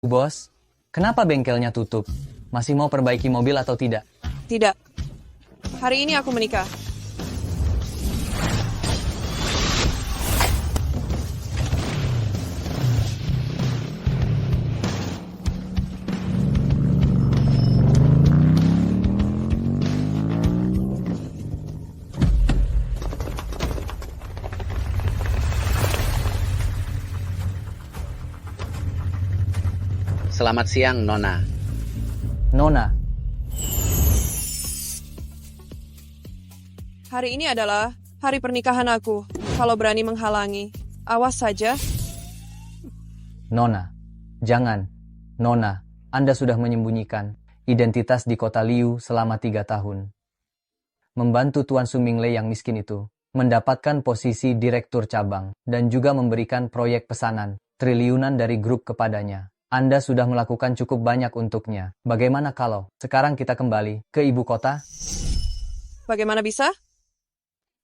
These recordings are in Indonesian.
Bos, kenapa bengkelnya tutup? Masih mau perbaiki mobil atau tidak? Tidak. Hari ini aku menikah. Selamat siang, Nona. Nona, Hari ini adalah hari pernikahan aku. Kalau berani menghalangi, awas saja. Nona, jangan. Nona, Anda sudah menyembunyikan identitas di kota Liu selama 3 tahun. Membantu Tuan Su Minglei yang miskin itu, mendapatkan posisi direktur cabang, dan juga memberikan proyek pesanan triliunan dari grup kepadanya. Anda sudah melakukan cukup banyak untuknya. Bagaimana kalau sekarang kita kembali ke ibu kota? Bagaimana bisa?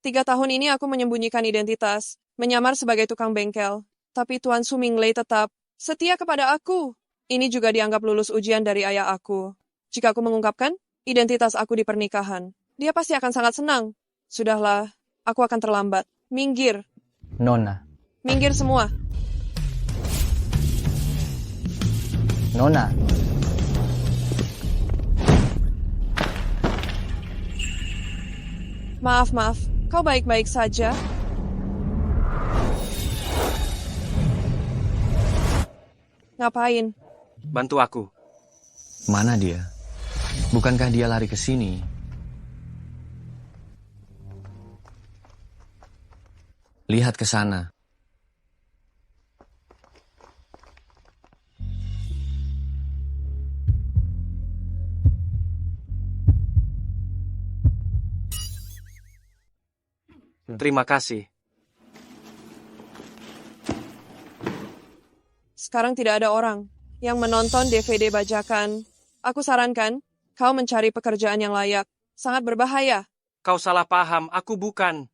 3 tahun ini aku menyembunyikan identitas, menyamar sebagai tukang bengkel. Tapi Tuan Su Minglei tetap setia kepada aku. Ini juga dianggap lulus ujian dari ayah aku. Jika aku mengungkapkan identitas aku di pernikahan, dia pasti akan sangat senang. Sudahlah, aku akan terlambat. Minggir. Nona, Minggir semua. Nona, Maaf, kau baik-baik saja? Ngapain? Bantu aku. Mana dia? Bukankah dia lari ke sini? Lihat ke sana. Terima kasih. Sekarang tidak ada orang yang menonton DVD bajakan. Aku sarankan, kau mencari pekerjaan yang layak. Sangat berbahaya. Kau salah paham, aku bukan.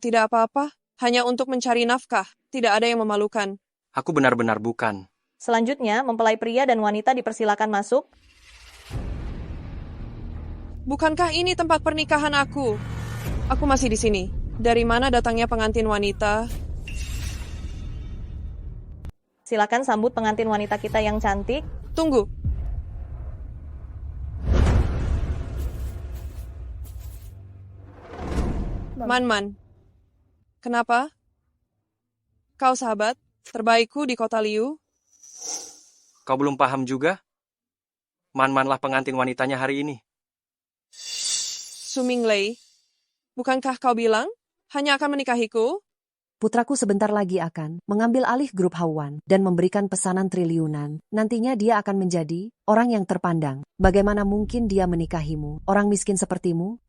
Tidak apa-apa. Hanya untuk mencari nafkah. Tidak ada yang memalukan. Aku benar-benar bukan. Selanjutnya, mempelai pria dan wanita dipersilakan masuk. Bukankah ini tempat pernikahan aku? Aku masih di sini. Dari mana datangnya pengantin wanita? Silakan sambut pengantin wanita kita yang cantik. Tunggu. Man. Kenapa? Kau sahabat terbaikku di kota Liu? Kau belum paham juga? Man-manlah pengantin wanitanya hari ini. Su Minglei, bukankah kau bilang hanya akan menikahiku? Putraku sebentar lagi akan mengambil alih grup Hawan dan memberikan pesanan triliunan. Nantinya dia akan menjadi orang yang terpandang. Bagaimana mungkin dia menikahimu, orang miskin sepertimu?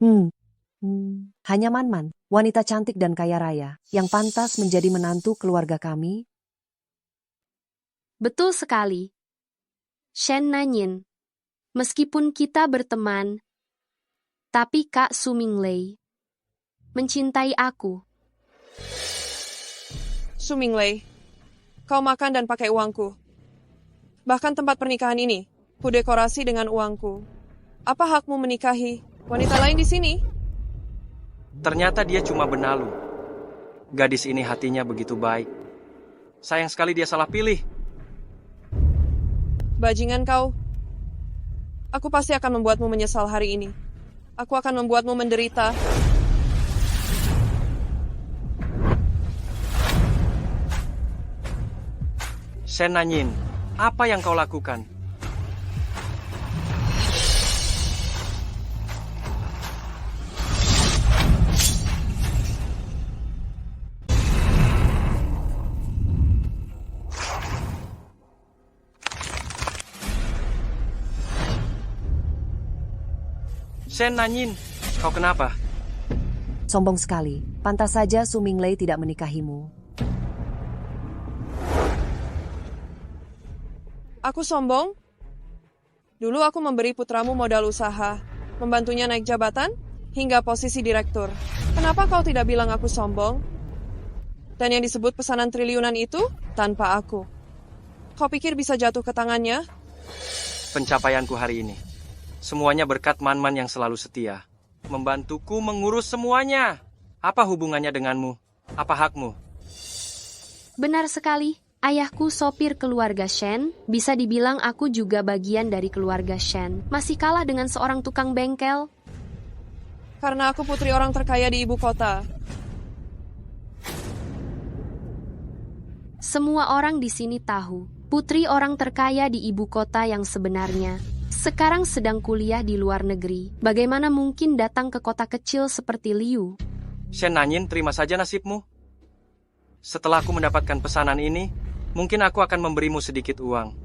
Hanya Man, wanita cantik dan kaya raya, yang pantas menjadi menantu keluarga kami. Betul sekali. Shen Nanyin, meskipun kita berteman, tapi Kak Su Minglei mencintai aku. Su Minglei, kau makan dan pakai uangku. Bahkan tempat pernikahan ini, kudekorasi dengan uangku. Apa hakmu menikahi wanita lain di sini? Ternyata dia cuma benalu. Gadis ini hatinya begitu baik. Sayang sekali dia salah pilih. Bajingan kau. Aku pasti akan membuatmu menyesal hari ini. Aku akan membuatmu menderita. Shen Nanyin, apa yang kau lakukan? Shen Nanyin, kau kenapa? Sombong sekali, pantas saja Su Minglei tidak menikahimu. Aku sombong? Dulu aku memberi putramu modal usaha, membantunya naik jabatan, hingga posisi direktur. Kenapa kau tidak bilang aku sombong? Dan yang disebut pesanan triliunan itu tanpa aku. Kau pikir bisa jatuh ke tangannya? Pencapaianku hari ini. Semuanya berkat Man-Man yang selalu setia. Membantuku mengurus semuanya. Apa hubungannya denganmu? Apa hakmu? Benar sekali. Ayahku sopir keluarga Shen. Bisa dibilang aku juga bagian dari keluarga Shen. Masih kalah dengan seorang tukang bengkel. Karena aku putri orang terkaya di ibu kota. Semua orang di sini tahu, putri orang terkaya di ibu kota yang sebenarnya sekarang sedang kuliah di luar negeri. Bagaimana mungkin datang ke kota kecil seperti Liu? Shen Nanyin, terima saja nasibmu. Setelah aku mendapatkan pesanan ini, mungkin aku akan memberimu sedikit uang.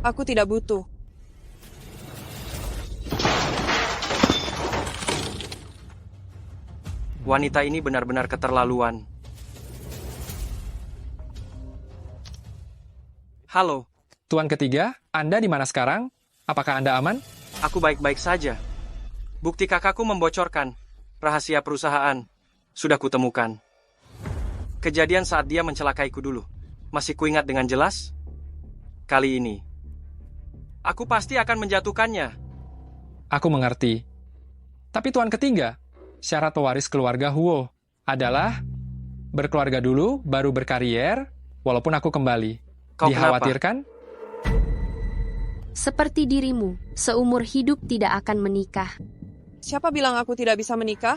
Aku tidak butuh. Wanita ini benar-benar keterlaluan. Halo, Tuan ketiga, Anda di mana sekarang? Apakah Anda aman? aku baik-baik saja. Bukti kakakku membocorkan rahasia perusahaan. Sudah kutemukan. Kejadian saat dia mencelakaiku dulu. Masih kuingat dengan jelas? Kali ini, aku pasti akan menjatuhkannya. Aku mengerti. Tapi Tuan ketiga, syarat pewaris keluarga Huo adalah berkeluarga dulu, baru berkarier, walaupun aku kembali. Kau Dikhawatirkan? Seperti dirimu, seumur hidup tidak akan menikah. Siapa bilang aku tidak bisa menikah?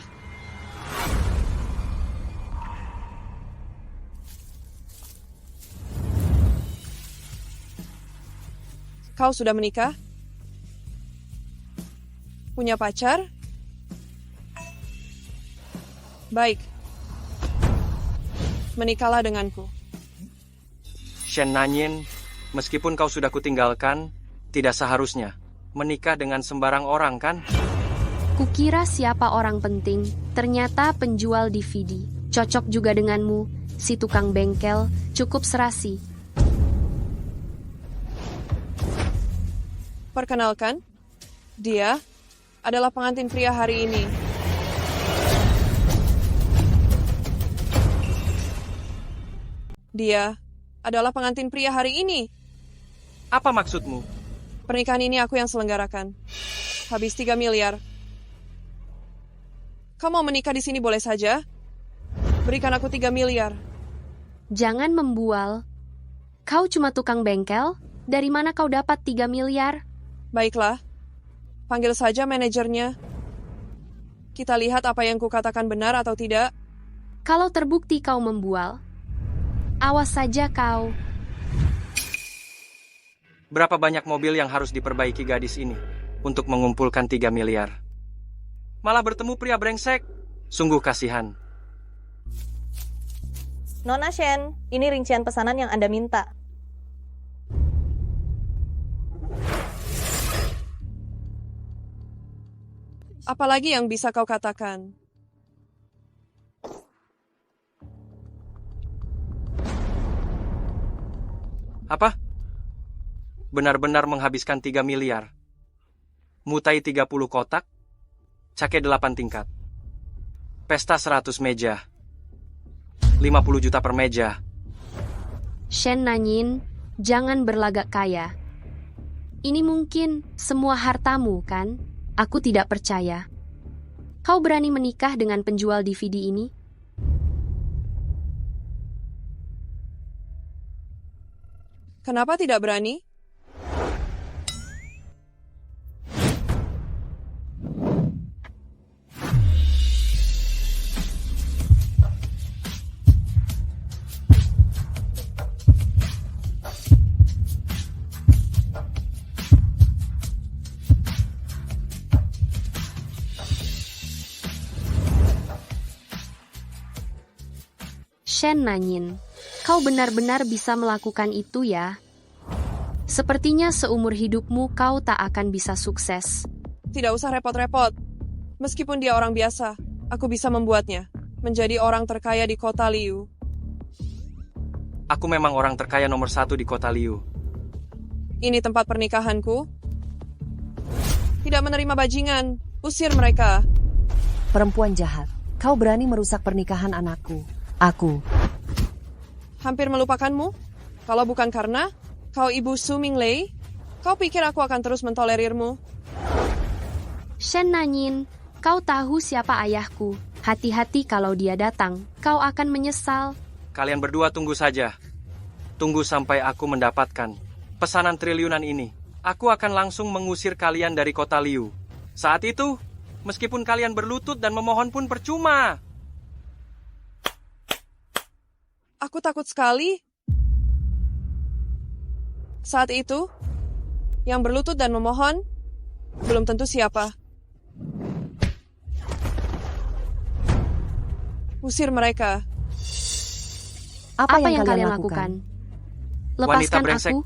Kau sudah menikah? Punya pacar? Baik. Menikahlah denganku. Shen Nanyin, meskipun kau sudah kutinggalkan, tidak seharusnya menikah dengan sembarang orang, kan? Kukira siapa orang penting, ternyata penjual DVD. Cocok juga denganmu, si tukang bengkel, cukup serasi. Perkenalkan, dia adalah pengantin pria hari ini. Dia adalah pengantin pria hari ini. Apa maksudmu? Pernikahan ini aku yang selenggarakan. Habis 3 miliar. Kau mau menikah di sini boleh saja? Berikan aku 3 miliar. Jangan membual. Kau cuma tukang bengkel? Dari mana kau dapat 3 miliar? Baiklah. Panggil saja manajernya. Kita lihat apa yang kukatakan benar atau tidak. Kalau terbukti kau membual, awas saja kau. Berapa banyak mobil yang harus diperbaiki gadis ini untuk mengumpulkan 3 miliar? Malah bertemu pria brengsek. Sungguh kasihan. Nona Shen, ini rincian pesanan yang Anda minta. Apalagi yang bisa kau katakan? Apa? Benar-benar menghabiskan 3 miliar. Mutai 30 kotak, cake 8 tingkat. Pesta 100 meja. 50 juta per meja. Shen Nanyin, jangan berlagak kaya. Ini mungkin semua hartamu, kan? Aku tidak percaya. Kau berani menikah dengan penjual DVD ini? Kenapa tidak berani? Shen Nanyin, kau benar-benar bisa melakukan itu ya? Sepertinya seumur hidupmu kau tak akan bisa sukses. Tidak usah repot-repot. Meskipun dia orang biasa, aku bisa membuatnya menjadi orang terkaya di kota Liu. Aku memang orang terkaya nomor 1 di kota Liu. Ini tempat pernikahanku. Tidak menerima bajingan. Usir mereka. Perempuan jahat, kau berani merusak pernikahan anakku. Aku. Hampir melupakanmu? Kalau bukan karena kau ibu Su Minglei, kau pikir aku akan terus mentolerirmu? Shen Nanyin, kau tahu siapa ayahku. Hati-hati kalau dia datang, kau akan menyesal. Kalian berdua tunggu saja. Tunggu sampai aku mendapatkan pesanan triliunan ini. Aku akan langsung mengusir kalian dari kota Liu. Saat itu, meskipun kalian berlutut dan memohon pun percuma. Aku takut sekali. Saat itu, yang berlutut dan memohon, belum tentu siapa. Usir mereka. Apa, Apa yang kalian lakukan? Wanita Lepaskan brengsek. aku.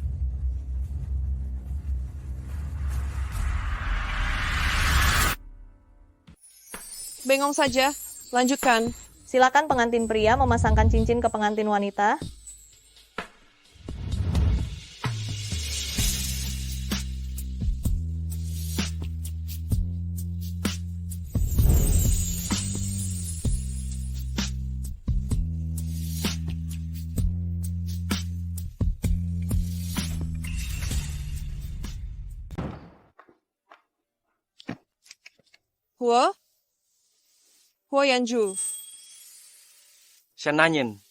Bengong saja, lanjutkan. Silakan pengantin pria memasangkan cincin ke pengantin wanita. Huo Yanju. Shen Nanyin,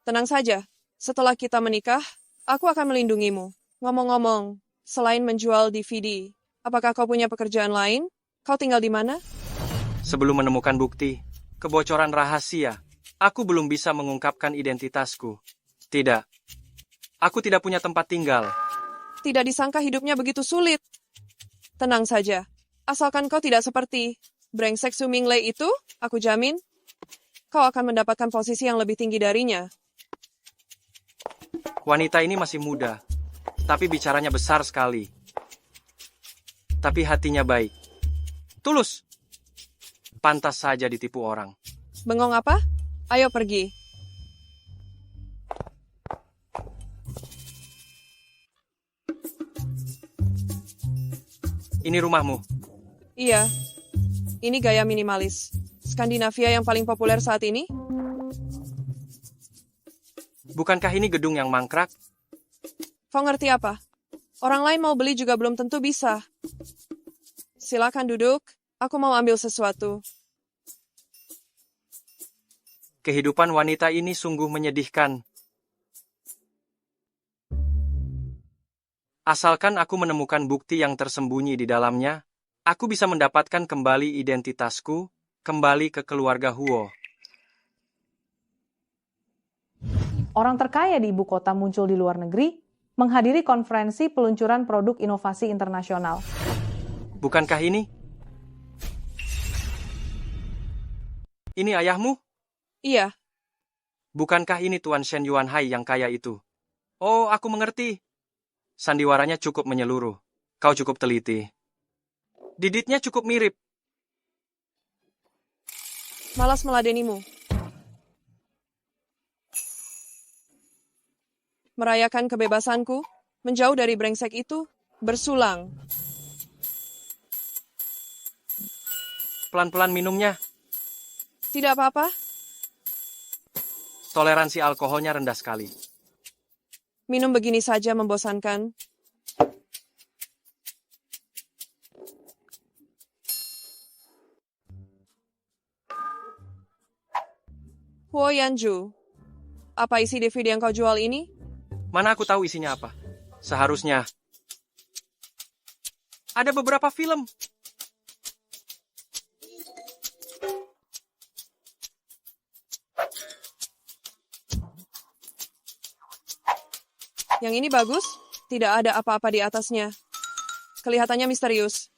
Tenang saja, setelah kita menikah, aku akan melindungimu. Ngomong-ngomong, selain menjual DVD, apakah kau punya pekerjaan lain? Kau tinggal di mana? sebelum menemukan bukti kebocoran rahasia, aku belum bisa mengungkapkan identitasku. Tidak. Aku tidak punya tempat tinggal. Tidak disangka hidupnya begitu sulit. Tenang saja, asalkan kau tidak seperti brengsek Su Minglei itu, aku jamin, kau akan mendapatkan posisi yang lebih tinggi darinya. Wanita ini masih muda, tapi bicaranya besar sekali. Tapi hatinya baik. Tulus. Pantas saja ditipu orang. Bengong apa? Ayo pergi. Ini rumahmu. Iya, ini gaya minimalis. Skandinavia yang paling populer saat ini? Bukankah ini gedung yang mangkrak? Kau ngerti apa? Orang lain mau beli juga belum tentu bisa. Silakan duduk, aku mau ambil sesuatu. Kehidupan wanita ini sungguh menyedihkan. Asalkan aku menemukan bukti yang tersembunyi di dalamnya, aku bisa mendapatkan kembali identitasku, kembali ke keluarga Huo. Orang terkaya di ibu kota muncul di luar negeri, menghadiri konferensi peluncuran produk inovasi internasional. Bukankah ini? Ini ayahmu? Iya, Bukankah ini Tuan Shen Yuanhai yang kaya itu? Oh, aku mengerti. Sandiwaranya cukup menyeluruh. Kau cukup teliti. Diditnya cukup mirip. malas meladenimu. Merayakan kebebasanku, menjauh dari brengsek itu, bersulang. Pelan-pelan minumnya. Tidak apa-apa, Toleransi alkoholnya rendah sekali. minum begini saja membosankan. Huo Yanju, apa isi DVD yang kau jual ini? Mana aku tahu isinya apa? Seharusnya. Ada beberapa film. Yang ini bagus, tidak ada apa-apa di atasnya. Kelihatannya misterius.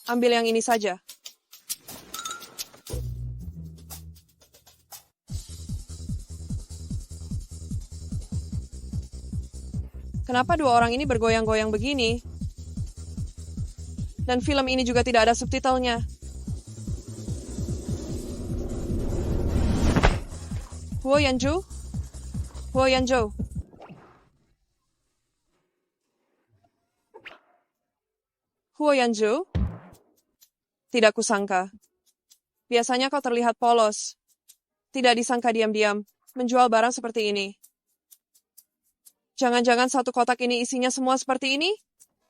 Ambil yang ini saja. Kenapa dua orang ini bergoyang-goyang begini? Dan film ini juga tidak ada subtitlenya. Huo Yanju? Huo Yanzhou. Huo Yanzhou? Tidak kusangka. Biasanya kau terlihat polos. Tidak disangka diam-diam menjual barang seperti ini. Jangan-jangan satu kotak ini isinya semua seperti ini?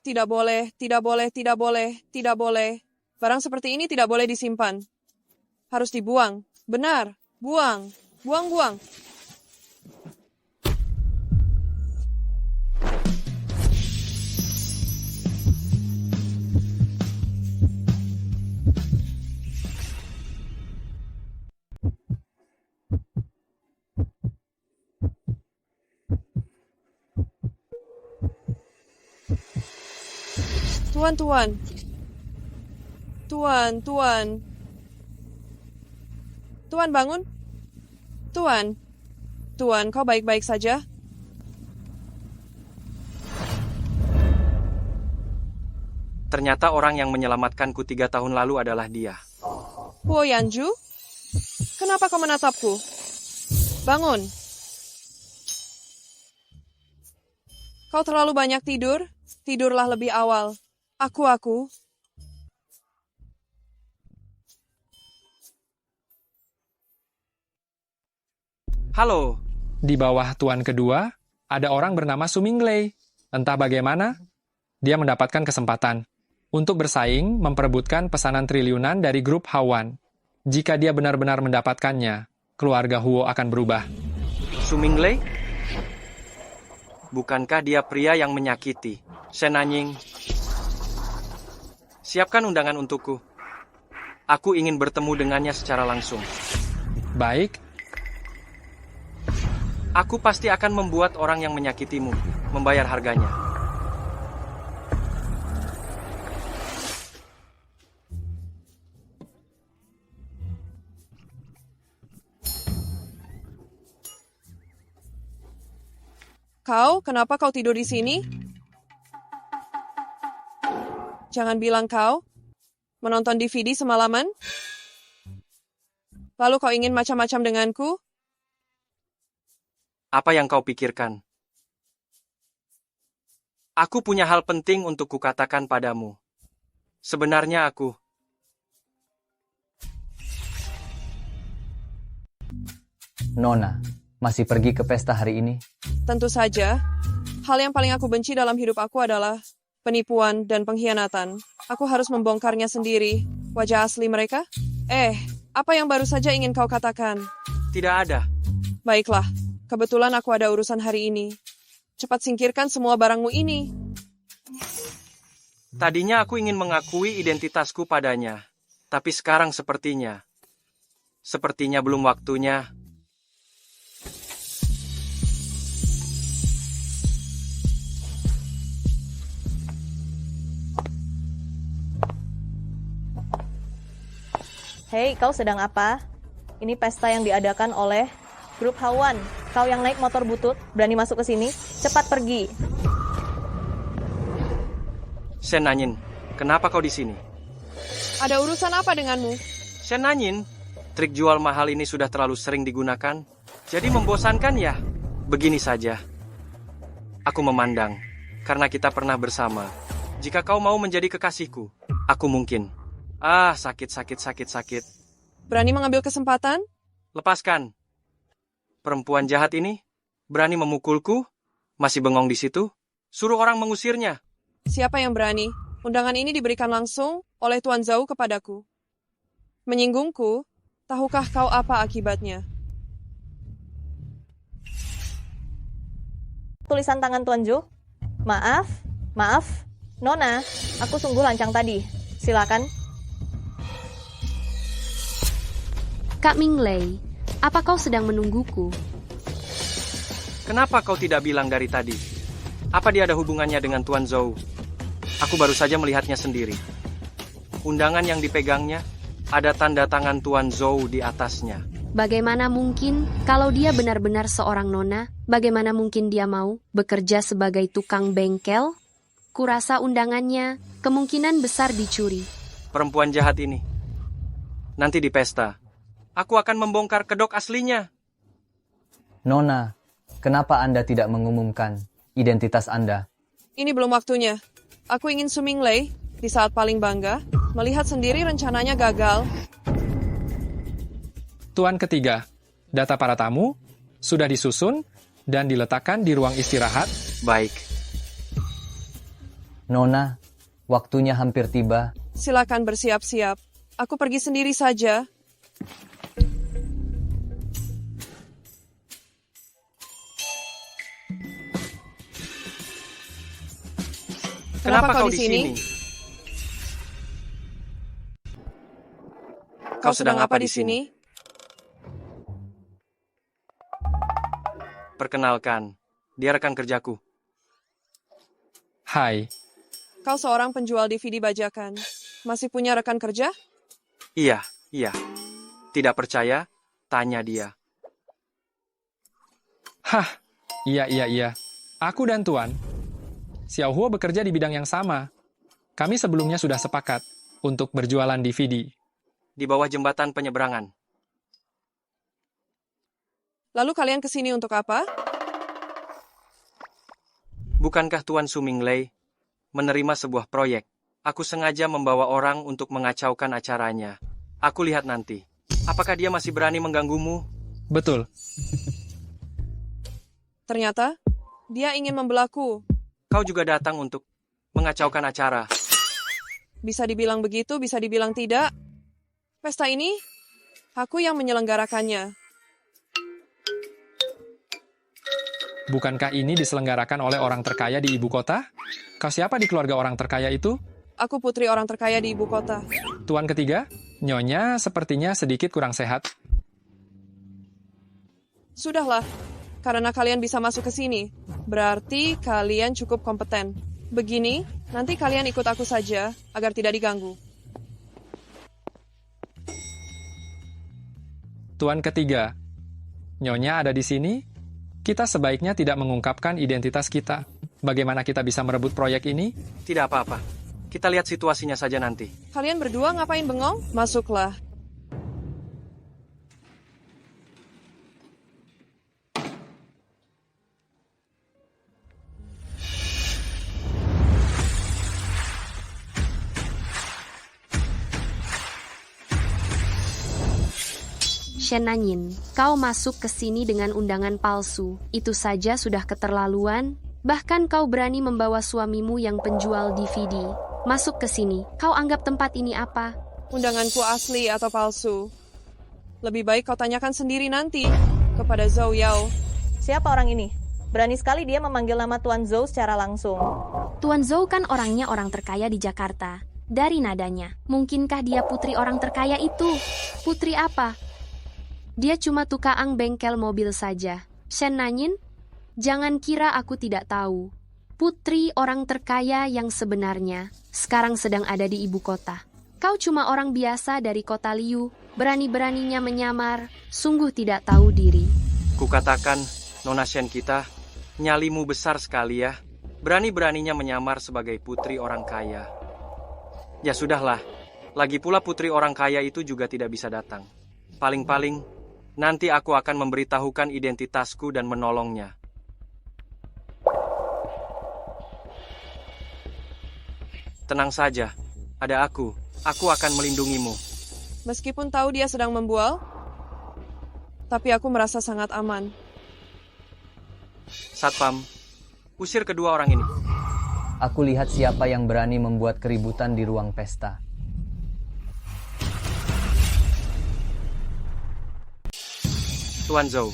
Tidak boleh, tidak boleh, tidak boleh, tidak boleh. Barang seperti ini tidak boleh disimpan. Harus dibuang. Benar, buang. Buang-buang. Tuan, tuan. Tuan, tuan. Tuan, bangun. Tuan. Tuan, kau baik-baik saja? Ternyata orang yang menyelamatkanku 3 tahun lalu adalah dia. Huo Yanju? Kenapa kau menatapku? Bangun. Kau terlalu banyak tidur? Tidurlah lebih awal. Aku. Halo, Di bawah tuan kedua, ada orang bernama Su Minglei. Entah bagaimana, dia mendapatkan kesempatan untuk bersaing memperebutkan pesanan triliunan dari grup Hawan. Jika dia benar-benar mendapatkannya, keluarga Huo akan berubah. Su Minglei? Bukankah dia pria yang menyakiti? Shen Nanying, siapkan undangan untukku. Aku ingin bertemu dengannya secara langsung. Baik, Aku pasti akan membuat orang yang menyakitimu membayar harganya. Kau, kenapa kau tidur di sini? Jangan bilang kau menonton DVD semalaman. Lalu kau ingin macam-macam denganku? Apa yang kau pikirkan? Aku punya hal penting untuk kukatakan padamu. Sebenarnya aku... Nona, masih pergi ke pesta hari ini? Tentu saja. Hal yang paling aku benci dalam hidup aku adalah penipuan dan pengkhianatan. Aku harus membongkarnya sendiri. Wajah asli mereka? Apa yang baru saja ingin kau katakan? Tidak ada. Baiklah, kebetulan aku ada urusan hari ini. Cepat singkirkan semua barangmu ini. Tadinya aku ingin mengakui identitasku padanya. Tapi sekarang sepertinya belum waktunya. Hei, kau sedang apa? Ini pesta yang diadakan oleh grup Hawan. Kau yang naik motor butut, berani masuk ke sini? Cepat pergi. Shen Nanying, kenapa kau di sini? Ada urusan apa denganmu? Shen Nanying, trik jual mahal ini sudah terlalu sering digunakan. Jadi membosankan ya? Begini saja. Aku memandang, karena kita pernah bersama. Jika kau mau menjadi kekasihku, aku mungkin. Sakit. Berani mengambil kesempatan? Lepaskan. Perempuan jahat ini berani memukulku, masih bengong di situ. Suruh orang mengusirnya. Siapa yang berani? Undangan ini diberikan langsung oleh Tuan Zhou kepadaku. Menyinggungku, tahukah kau apa akibatnya? Tulisan tangan Tuan Zhou. Maaf. Nona, aku sungguh lancang tadi. Silakan. Kak Minglei, apa kau sedang menungguku? Kenapa kau tidak bilang dari tadi? Apa dia ada hubungannya dengan Tuan Zhou? Aku baru saja melihatnya sendiri. Undangan yang dipegangnya, ada tanda tangan Tuan Zhou di atasnya. Bagaimana mungkin kalau dia benar-benar seorang nona? Bagaimana mungkin dia mau bekerja sebagai tukang bengkel? Kurasa undangannya kemungkinan besar dicuri. Perempuan jahat ini. Nanti di pesta, aku akan membongkar kedok aslinya. Nona, kenapa Anda tidak mengumumkan identitas Anda? Ini belum waktunya. Aku ingin Su Minglei, di saat paling bangga, melihat sendiri rencananya gagal. tuan ketiga, Data para tamu sudah disusun dan diletakkan di ruang istirahat. Baik. Nona, waktunya hampir tiba. Silakan bersiap-siap. Aku pergi sendiri saja. Kenapa kau di sini? Kau sedang apa di sini? Perkenalkan, dia rekan kerjaku. Hai, Kau seorang penjual DVD bajakan. Masih punya rekan kerja? Iya. Tidak percaya? Tanya dia. hah, iya. Aku dan Tuan Xiaohuo bekerja di bidang yang sama. Kami sebelumnya sudah sepakat untuk berjualan DVD. Di bawah jembatan penyeberangan. Lalu kalian ke sini untuk apa? Bukankah Tuan Su Minglei menerima sebuah proyek? Aku sengaja membawa orang untuk mengacaukan acaranya. Aku lihat nanti. Apakah dia masih berani mengganggumu? Betul. Ternyata, dia ingin membelaku. Kau juga datang untuk mengacaukan acara. Bisa dibilang begitu, bisa dibilang tidak. Pesta ini, aku yang menyelenggarakannya. Bukankah ini diselenggarakan oleh orang terkaya di ibu kota? Kau siapa di keluarga orang terkaya itu? Aku putri orang terkaya di ibu kota. Tuan ketiga, Nyonya sepertinya sedikit kurang sehat. Sudahlah, karena kalian bisa masuk ke sini, berarti kalian cukup kompeten. Begini, nanti kalian ikut aku saja, agar tidak diganggu. Tuan ketiga, Nyonya ada di sini? Kita sebaiknya tidak mengungkapkan identitas kita. Bagaimana kita bisa merebut proyek ini? Tidak apa-apa. Kita lihat situasinya saja nanti. Kalian berdua ngapain bengong? Masuklah. Shen Nanyin, kau masuk ke sini dengan undangan palsu. Itu saja sudah keterlaluan. Bahkan kau berani membawa suamimu yang penjual DVD. Masuk ke sini. Kau anggap tempat ini apa? Undanganku asli atau palsu? Lebih baik kau tanyakan sendiri nanti kepada Zhou Yao. Siapa orang ini? Berani sekali dia memanggil nama Tuan Zhou secara langsung. Tuan Zhou kan orangnya orang terkaya di Jakarta. Dari nadanya, mungkinkah dia putri orang terkaya itu? Putri apa? Dia cuma tukang bengkel mobil saja. Shen Nanyin, jangan kira aku tidak tahu. Putri orang terkaya yang sebenarnya sekarang sedang ada di ibu kota. Kau cuma orang biasa dari kota Liu, berani-beraninya menyamar, sungguh tidak tahu diri. Kukatakan, Nona Shen kita, nyalimu besar sekali ya. Berani-beraninya menyamar sebagai putri orang kaya. Ya sudahlah, lagi pula putri orang kaya itu juga tidak bisa datang. Paling-paling, nanti aku akan memberitahukan identitasku dan menolongnya. Tenang saja, ada aku. Aku akan melindungimu. Meskipun tahu dia sedang membual, tapi aku merasa sangat aman. Satpam, usir kedua orang ini. Aku lihat siapa yang berani membuat keributan di ruang pesta. Tuan Zhou.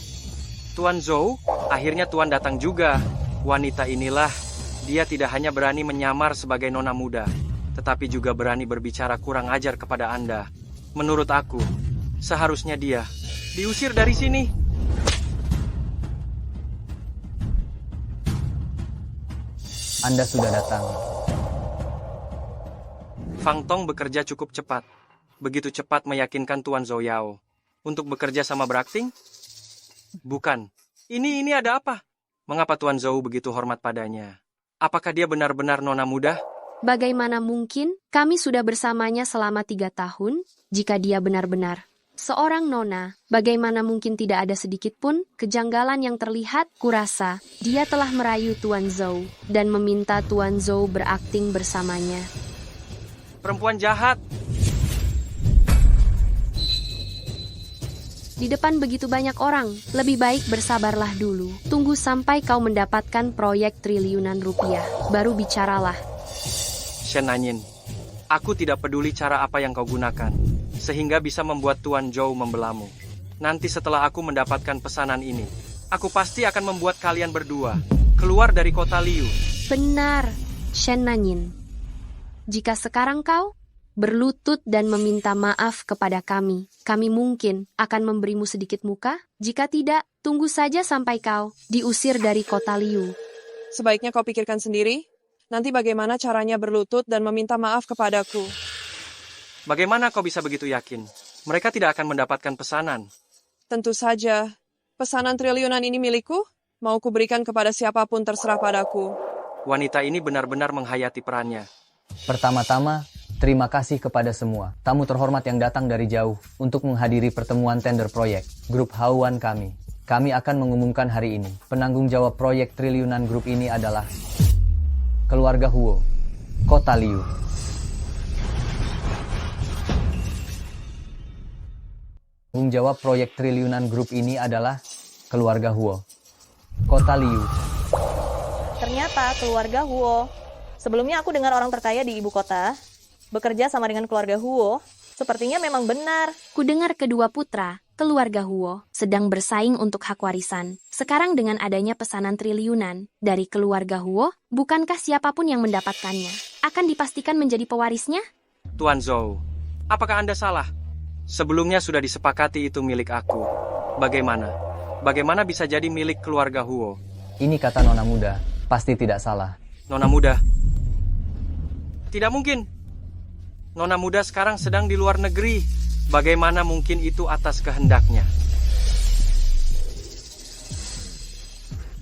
Tuan Zhou, akhirnya Tuan datang juga. Wanita inilah, dia tidak hanya berani menyamar sebagai nona muda, tetapi juga berani berbicara kurang ajar kepada Anda. Menurut aku, seharusnya dia diusir dari sini. Anda sudah datang. Fang Tong bekerja cukup cepat. Begitu cepat meyakinkan Tuan Zhou Yao untuk bekerja sama berakting? Bukan. Ini ada apa? Mengapa Tuan Zhou begitu hormat padanya? Apakah dia benar-benar nona muda? Bagaimana mungkin? Kami sudah bersamanya selama 3 tahun. Jika dia benar-benar seorang nona, bagaimana mungkin tidak ada sedikit pun kejanggalan yang terlihat? Kurasa dia telah merayu Tuan Zhou dan meminta Tuan Zhou berakting bersamanya. Perempuan jahat. di depan begitu banyak orang. Lebih baik bersabarlah dulu. Tunggu sampai kau mendapatkan proyek triliunan rupiah. Baru bicaralah. Shen Nanyin, aku tidak peduli cara apa yang kau gunakan, sehingga bisa membuat Tuan Zhou membelamu. Nanti setelah aku mendapatkan pesanan ini, aku pasti akan membuat kalian berdua keluar dari kota Liu. Benar, Shen Nanyin. Jika sekarang kau berlutut dan meminta maaf kepada kami mungkin akan memberimu sedikit muka. Jika tidak, tunggu saja sampai kau diusir dari kota Liu. Sebaiknya kau pikirkan sendiri. Nanti bagaimana caranya berlutut dan meminta maaf kepadaku. Bagaimana kau bisa begitu yakin? Mereka tidak akan mendapatkan pesanan. Tentu saja. Pesanan triliunan ini milikku. Mau kuberikan kepada siapapun terserah padaku. Wanita ini benar-benar menghayati perannya. Pertama-tama, terima kasih kepada semua tamu terhormat yang datang dari jauh untuk menghadiri pertemuan tender proyek Grup Hawan kami. Kami akan mengumumkan hari ini, penanggung jawab proyek triliunan grup ini adalah keluarga Huo, Kota Liu. Tanggung jawab proyek triliunan grup ini adalah keluarga Huo, Kota Liu. Ternyata keluarga Huo. Sebelumnya aku dengar orang terkaya di ibu kota bekerja sama dengan keluarga Huo. Sepertinya memang benar. Kudengar kedua putra, keluarga Huo, sedang bersaing untuk hak warisan. Sekarang dengan adanya pesanan triliunan dari keluarga Huo, bukankah siapapun yang mendapatkannya akan dipastikan menjadi pewarisnya? Tuan Zhou, apakah Anda salah? Sebelumnya sudah disepakati itu milik aku. Bagaimana? Bagaimana bisa jadi milik keluarga Huo? Ini kata nona muda, pasti tidak salah. Nona muda? Tidak mungkin. Nona muda sekarang sedang di luar negeri. Bagaimana mungkin itu atas kehendaknya?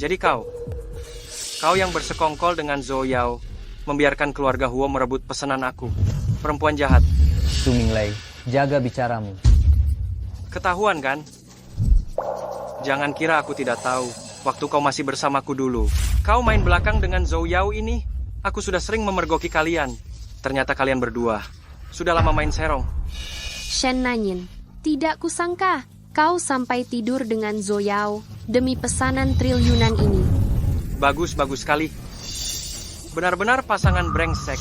Jadi kau yang bersekongkol dengan Zhou Yao, membiarkan keluarga Huo merebut pesanan aku. Perempuan jahat. Su Minglei, jaga bicaramu. Ketahuan kan? Jangan kira aku tidak tahu. Waktu kau masih bersamaku dulu, kau main belakang dengan Zhou Yao ini. Aku sudah sering memergoki kalian. Ternyata kalian berdua sudah lama main serong. Shen Nanyin, tidak kusangka kau sampai tidur dengan Zhou Yao demi pesanan triliunan ini. Bagus sekali. Benar-benar pasangan brengsek.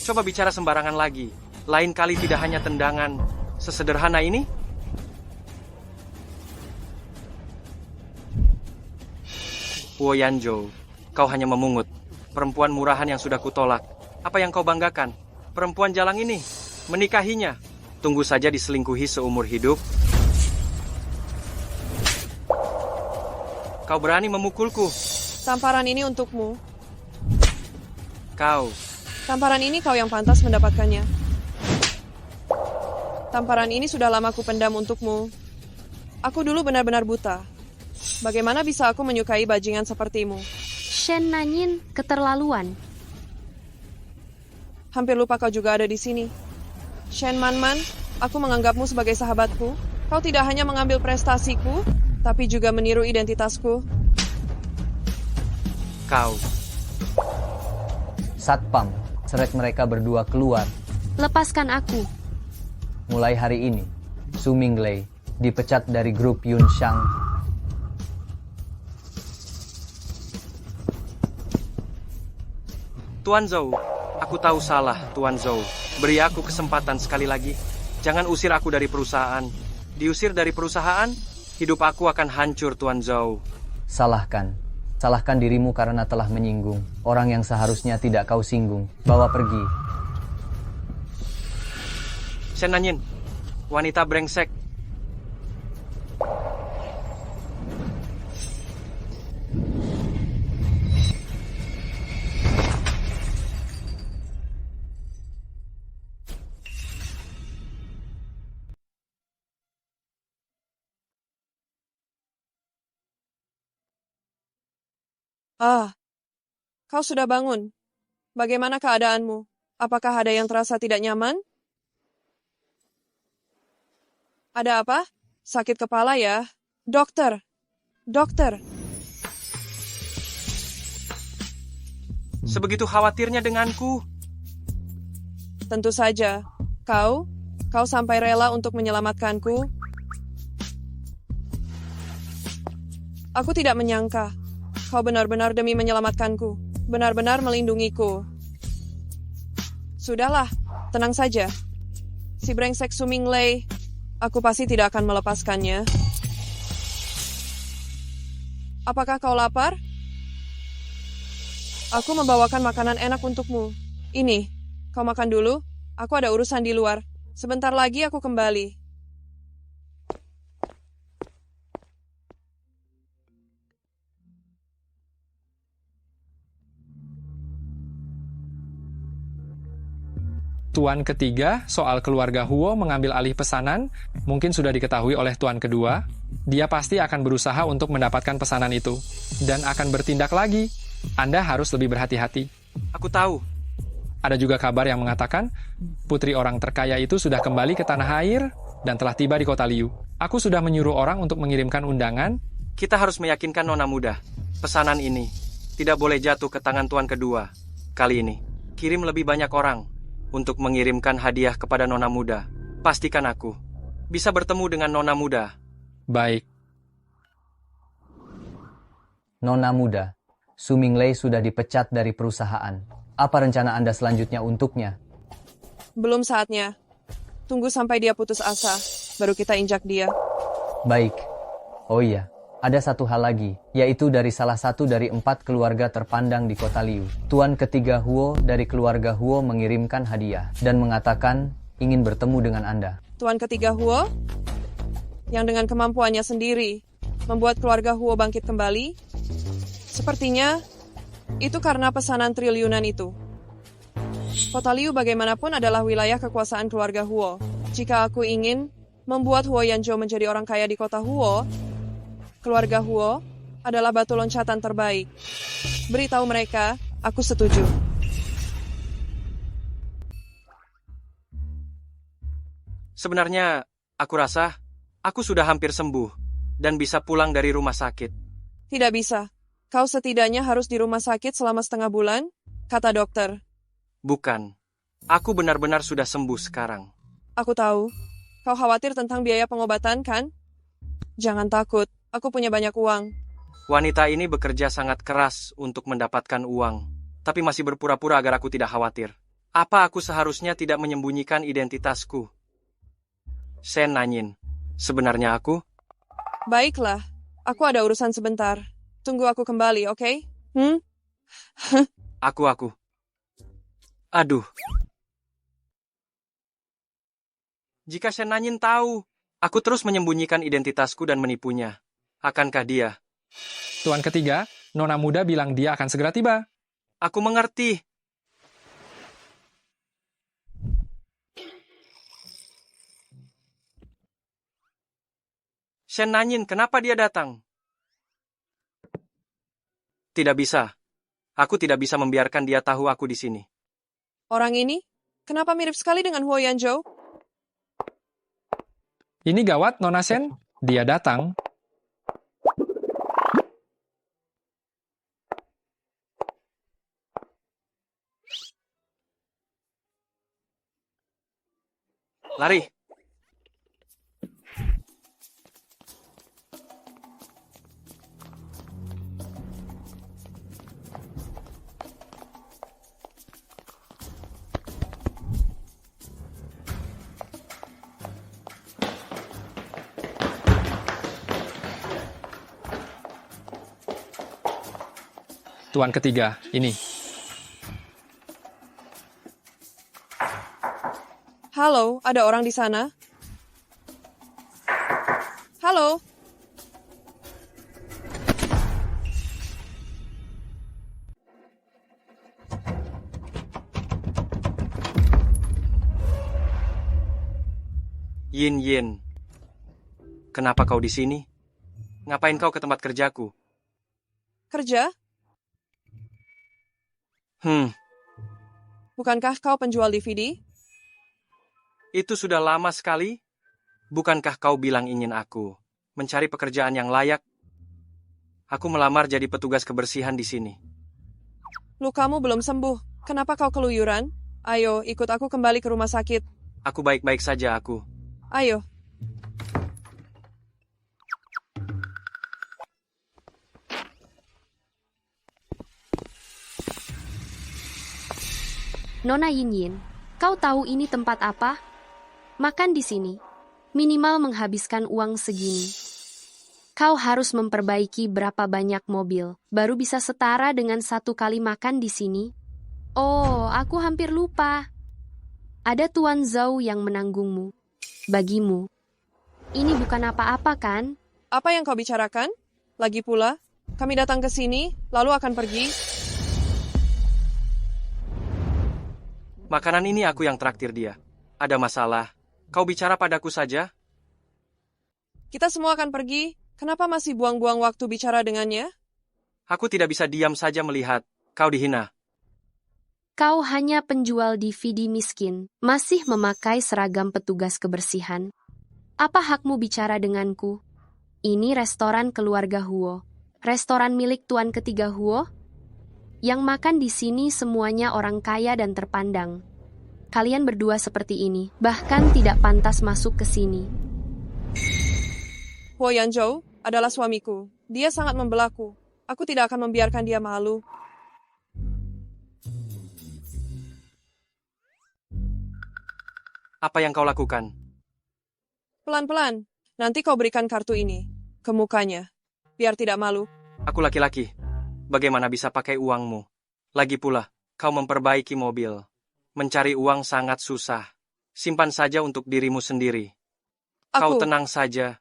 Coba bicara sembarangan lagi. Lain kali tidak hanya tendangan sesederhana ini. Huo Yanzhou, kau hanya memungut. Perempuan murahan yang sudah kutolak. Apa yang kau banggakan? Perempuan jalang ini. Menikahinya. Tunggu saja diselingkuhi seumur hidup. Kau berani memukulku. Tamparan ini untukmu. Kau. Tamparan ini kau yang pantas mendapatkannya. Tamparan ini sudah lama kupendam untukmu. Aku dulu benar-benar buta. Bagaimana bisa aku menyukai bajingan sepertimu? Shen Nanyin, keterlaluan. Hampir lupa kau juga ada di sini. Shen Manman, aku menganggapmu sebagai sahabatku. Kau tidak hanya mengambil prestasiku, tapi juga meniru identitasku. Kau. Satpam, seret mereka berdua keluar. Lepaskan aku. Mulai hari ini, Su Minglei dipecat dari grup Yunxiang. Tuan Zhou, aku tahu salah, Tuan Zhou. Beri aku kesempatan sekali lagi. Jangan usir aku dari perusahaan. Diusir dari perusahaan, hidup aku akan hancur, Tuan Zhou. Salahkan dirimu karena telah menyinggung orang yang seharusnya tidak kau singgung. Bawa pergi. Shen Nanyin, wanita brengsek. Kau sudah bangun. Bagaimana keadaanmu? Apakah ada yang terasa tidak nyaman? Ada apa? Sakit kepala ya? Dokter. Sebegitu khawatirnya denganku. Tentu saja. Kau Kau sampai rela untuk menyelamatkanku? Aku tidak menyangka. Kau benar-benar demi menyelamatkanku. Benar-benar melindungiku. Sudahlah, tenang saja. Si brengsek Su Minglei, aku pasti tidak akan melepaskannya. Apakah kau lapar? Aku membawakan makanan enak untukmu. Ini, kau makan dulu. Aku ada urusan di luar. Sebentar lagi aku kembali. Tuan ketiga, soal keluarga Huo mengambil alih pesanan, mungkin sudah diketahui oleh tuan kedua. Dia pasti akan berusaha untuk mendapatkan pesanan itu, dan akan bertindak lagi. Anda harus lebih berhati-hati. Aku tahu. Ada juga kabar yang mengatakan, putri orang terkaya itu sudah kembali ke tanah air, dan telah tiba di kota Liu. Aku sudah menyuruh orang untuk mengirimkan undangan. Kita harus meyakinkan nona muda. Pesanan ini tidak boleh jatuh ke tangan tuan kedua. Kali ini, kirim lebih banyak orang untuk mengirimkan hadiah kepada nona muda. Pastikan aku bisa bertemu dengan nona muda. Baik. Nona muda, Su Minglei sudah dipecat dari perusahaan. Apa rencana Anda selanjutnya untuknya? Belum saatnya. Tunggu sampai dia putus asa, baru kita injak dia. Baik. Oh iya, ada satu hal lagi, yaitu dari salah satu dari 4 keluarga terpandang di kota Liu. Tuan ketiga Huo dari keluarga Huo mengirimkan hadiah dan mengatakan ingin bertemu dengan Anda. Tuan ketiga Huo, yang dengan kemampuannya sendiri membuat keluarga Huo bangkit kembali, sepertinya itu karena pesanan triliunan itu. Kota Liu bagaimanapun adalah wilayah kekuasaan keluarga Huo. Jika aku ingin membuat Huo Yanzhou menjadi orang kaya di kota Huo, keluarga Huo adalah batu loncatan terbaik. Beritahu mereka, aku setuju. Sebenarnya, aku rasa aku sudah hampir sembuh dan bisa pulang dari rumah sakit. Tidak bisa. Kau setidaknya harus di rumah sakit selama setengah bulan, kata dokter. Bukan. Aku benar-benar sudah sembuh sekarang. Aku tahu. Kau khawatir tentang biaya pengobatan, kan? Jangan takut, aku punya banyak uang. Wanita ini bekerja sangat keras untuk mendapatkan uang, tapi masih berpura-pura agar aku tidak khawatir. Apa aku seharusnya tidak menyembunyikan identitasku? Shen Nanyin, sebenarnya aku? Baiklah, aku ada urusan sebentar. Tunggu aku kembali, oke? Aku. Aduh. Jika Shen Nanyin tahu, aku terus menyembunyikan identitasku dan menipunya. Akankah dia? Tuan ketiga, nona muda bilang dia akan segera tiba. Aku mengerti. Shen Nanyin, kenapa dia datang? Tidak bisa. Aku tidak bisa membiarkan dia tahu aku di sini. Orang ini? Kenapa mirip sekali dengan Huo Yanzhou? Ini gawat, Nona Shen. Dia datang. Lari. Tuan ketiga, ini. Halo, ada orang di sana? Halo? Yin. Kenapa kau di sini? Ngapain kau ke tempat kerjaku? Kerja? Bukankah kau penjual DVD? Itu sudah lama sekali. Bukankah kau bilang ingin aku mencari pekerjaan yang layak? Aku melamar jadi petugas kebersihan di sini. Lukamu belum sembuh. Kenapa kau keluyuran? Ayo, ikut aku kembali ke rumah sakit. Aku baik-baik saja aku. Ayo. Nona Yin, kau tahu ini tempat apa? Makan di sini. Minimal menghabiskan uang segini. Kau harus memperbaiki berapa banyak mobil, baru bisa setara dengan 1 kali makan di sini. Oh, aku hampir lupa. Ada Tuan Zhou yang menanggungmu. Bagimu. Ini bukan apa-apa kan? Apa yang kau bicarakan? Lagi pula, kami datang ke sini, lalu akan pergi. Makanan ini aku yang traktir dia. Ada masalah. Kau bicara padaku saja? Kita semua akan pergi. Kenapa masih buang-buang waktu bicara dengannya? Aku tidak bisa diam saja melihat. Kau dihina. Kau hanya penjual DVD miskin, masih memakai seragam petugas kebersihan. Apa hakmu bicara denganku? Ini restoran keluarga Huo. Restoran milik tuan ketiga Huo? Yang makan di sini semuanya orang kaya dan terpandang. Kalian berdua seperti ini, bahkan tidak pantas masuk ke sini. Huo Yanzhou adalah suamiku. Dia sangat membelaku. Aku tidak akan membiarkan dia malu. Apa yang kau lakukan? Pelan-pelan. Nanti kau berikan kartu ini ke mukanya, biar tidak malu. Aku laki-laki. Bagaimana bisa pakai uangmu? Lagi pula, kau memperbaiki mobil. Mencari uang sangat susah. Simpan saja untuk dirimu sendiri. Kau tenang saja.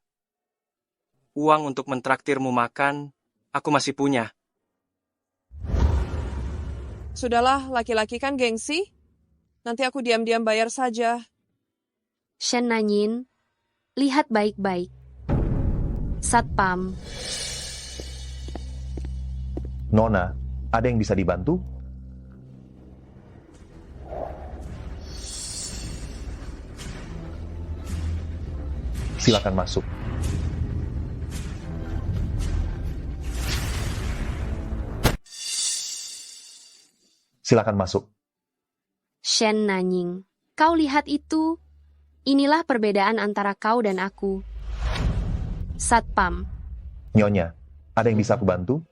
Uang untuk mentraktirmu makan, aku masih punya. Sudahlah, laki-laki kan gengsi. Nanti aku diam-diam bayar saja. Shen Nanyin, lihat baik-baik. Satpam. Nona, ada yang bisa dibantu? Silakan masuk. Silakan masuk. Shen Nanyin, kau lihat itu? Inilah perbedaan antara kau dan aku. Satpam. Nyonya, ada yang bisa aku bantu?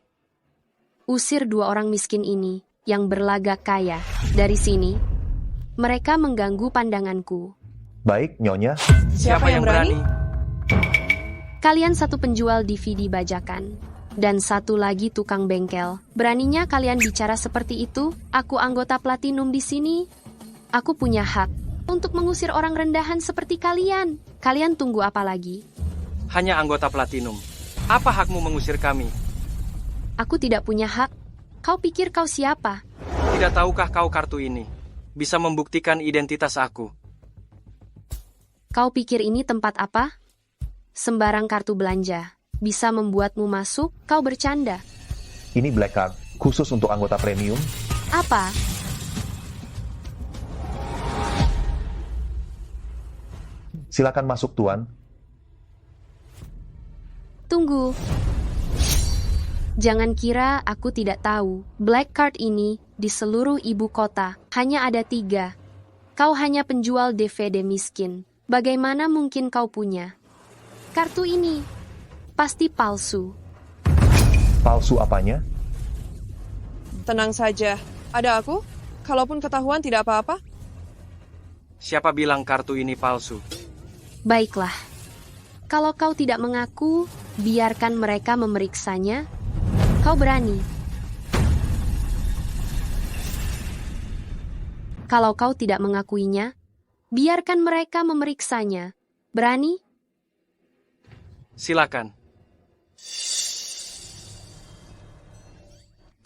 Usir 2 orang miskin ini, yang berlagak kaya, dari sini. Mereka mengganggu pandanganku. Baik, Nyonya. Siapa yang berani? Kalian 1 penjual DVD bajakan, dan 1 lagi tukang bengkel. Beraninya kalian bicara seperti itu? Aku anggota platinum di sini. Aku punya hak untuk mengusir orang rendahan seperti kalian. Kalian tunggu apa lagi? Hanya anggota platinum. Apa hakmu mengusir kami? Aku tidak punya hak. Kau pikir kau siapa? Tidak tahukah kau kartu ini bisa membuktikan identitas aku? Kau pikir ini tempat apa? Sembarang kartu belanja bisa membuatmu masuk? Kau bercanda. Ini Black Card, khusus untuk anggota premium. Apa? Silakan masuk, Tuan. Tunggu. Jangan kira aku tidak tahu. Black Card ini di seluruh ibu kota hanya ada 3. Kau hanya penjual DVD miskin. Bagaimana mungkin kau punya? Kartu ini pasti palsu. Palsu apanya? Tenang saja. Ada aku? Kalaupun ketahuan tidak apa-apa. Siapa bilang kartu ini palsu? Baiklah. Kalau kau tidak mengaku, biarkan mereka memeriksanya. Kau berani. Kalau kau tidak mengakuinya, biarkan mereka memeriksanya. Berani? Silakan.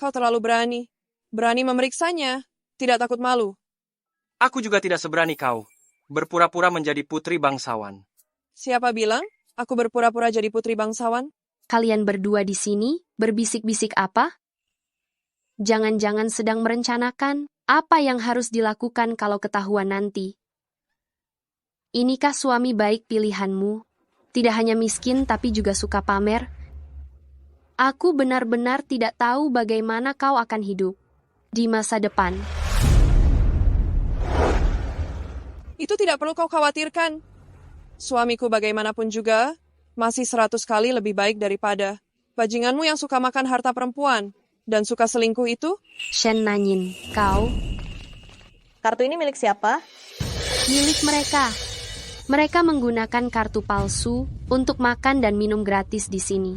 Kau terlalu berani. Berani memeriksanya. Tidak takut malu. Aku juga tidak seberani kau. Berpura-pura menjadi putri bangsawan. Siapa bilang aku berpura-pura jadi putri bangsawan? Kalian berdua di sini berbisik-bisik apa? Jangan-jangan sedang merencanakan apa yang harus dilakukan kalau ketahuan nanti. Inikah suami baik pilihanmu? Tidak hanya miskin tapi juga suka pamer? Aku benar-benar tidak tahu bagaimana kau akan hidup di masa depan. Itu tidak perlu kau khawatirkan. Suamiku bagaimanapun juga, masih 100 kali lebih baik daripada bajinganmu yang suka makan harta perempuan dan suka selingkuh itu. Shen Nanyin, kau Kartu ini milik siapa? milik mereka. Mereka menggunakan kartu palsu untuk makan dan minum gratis di sini.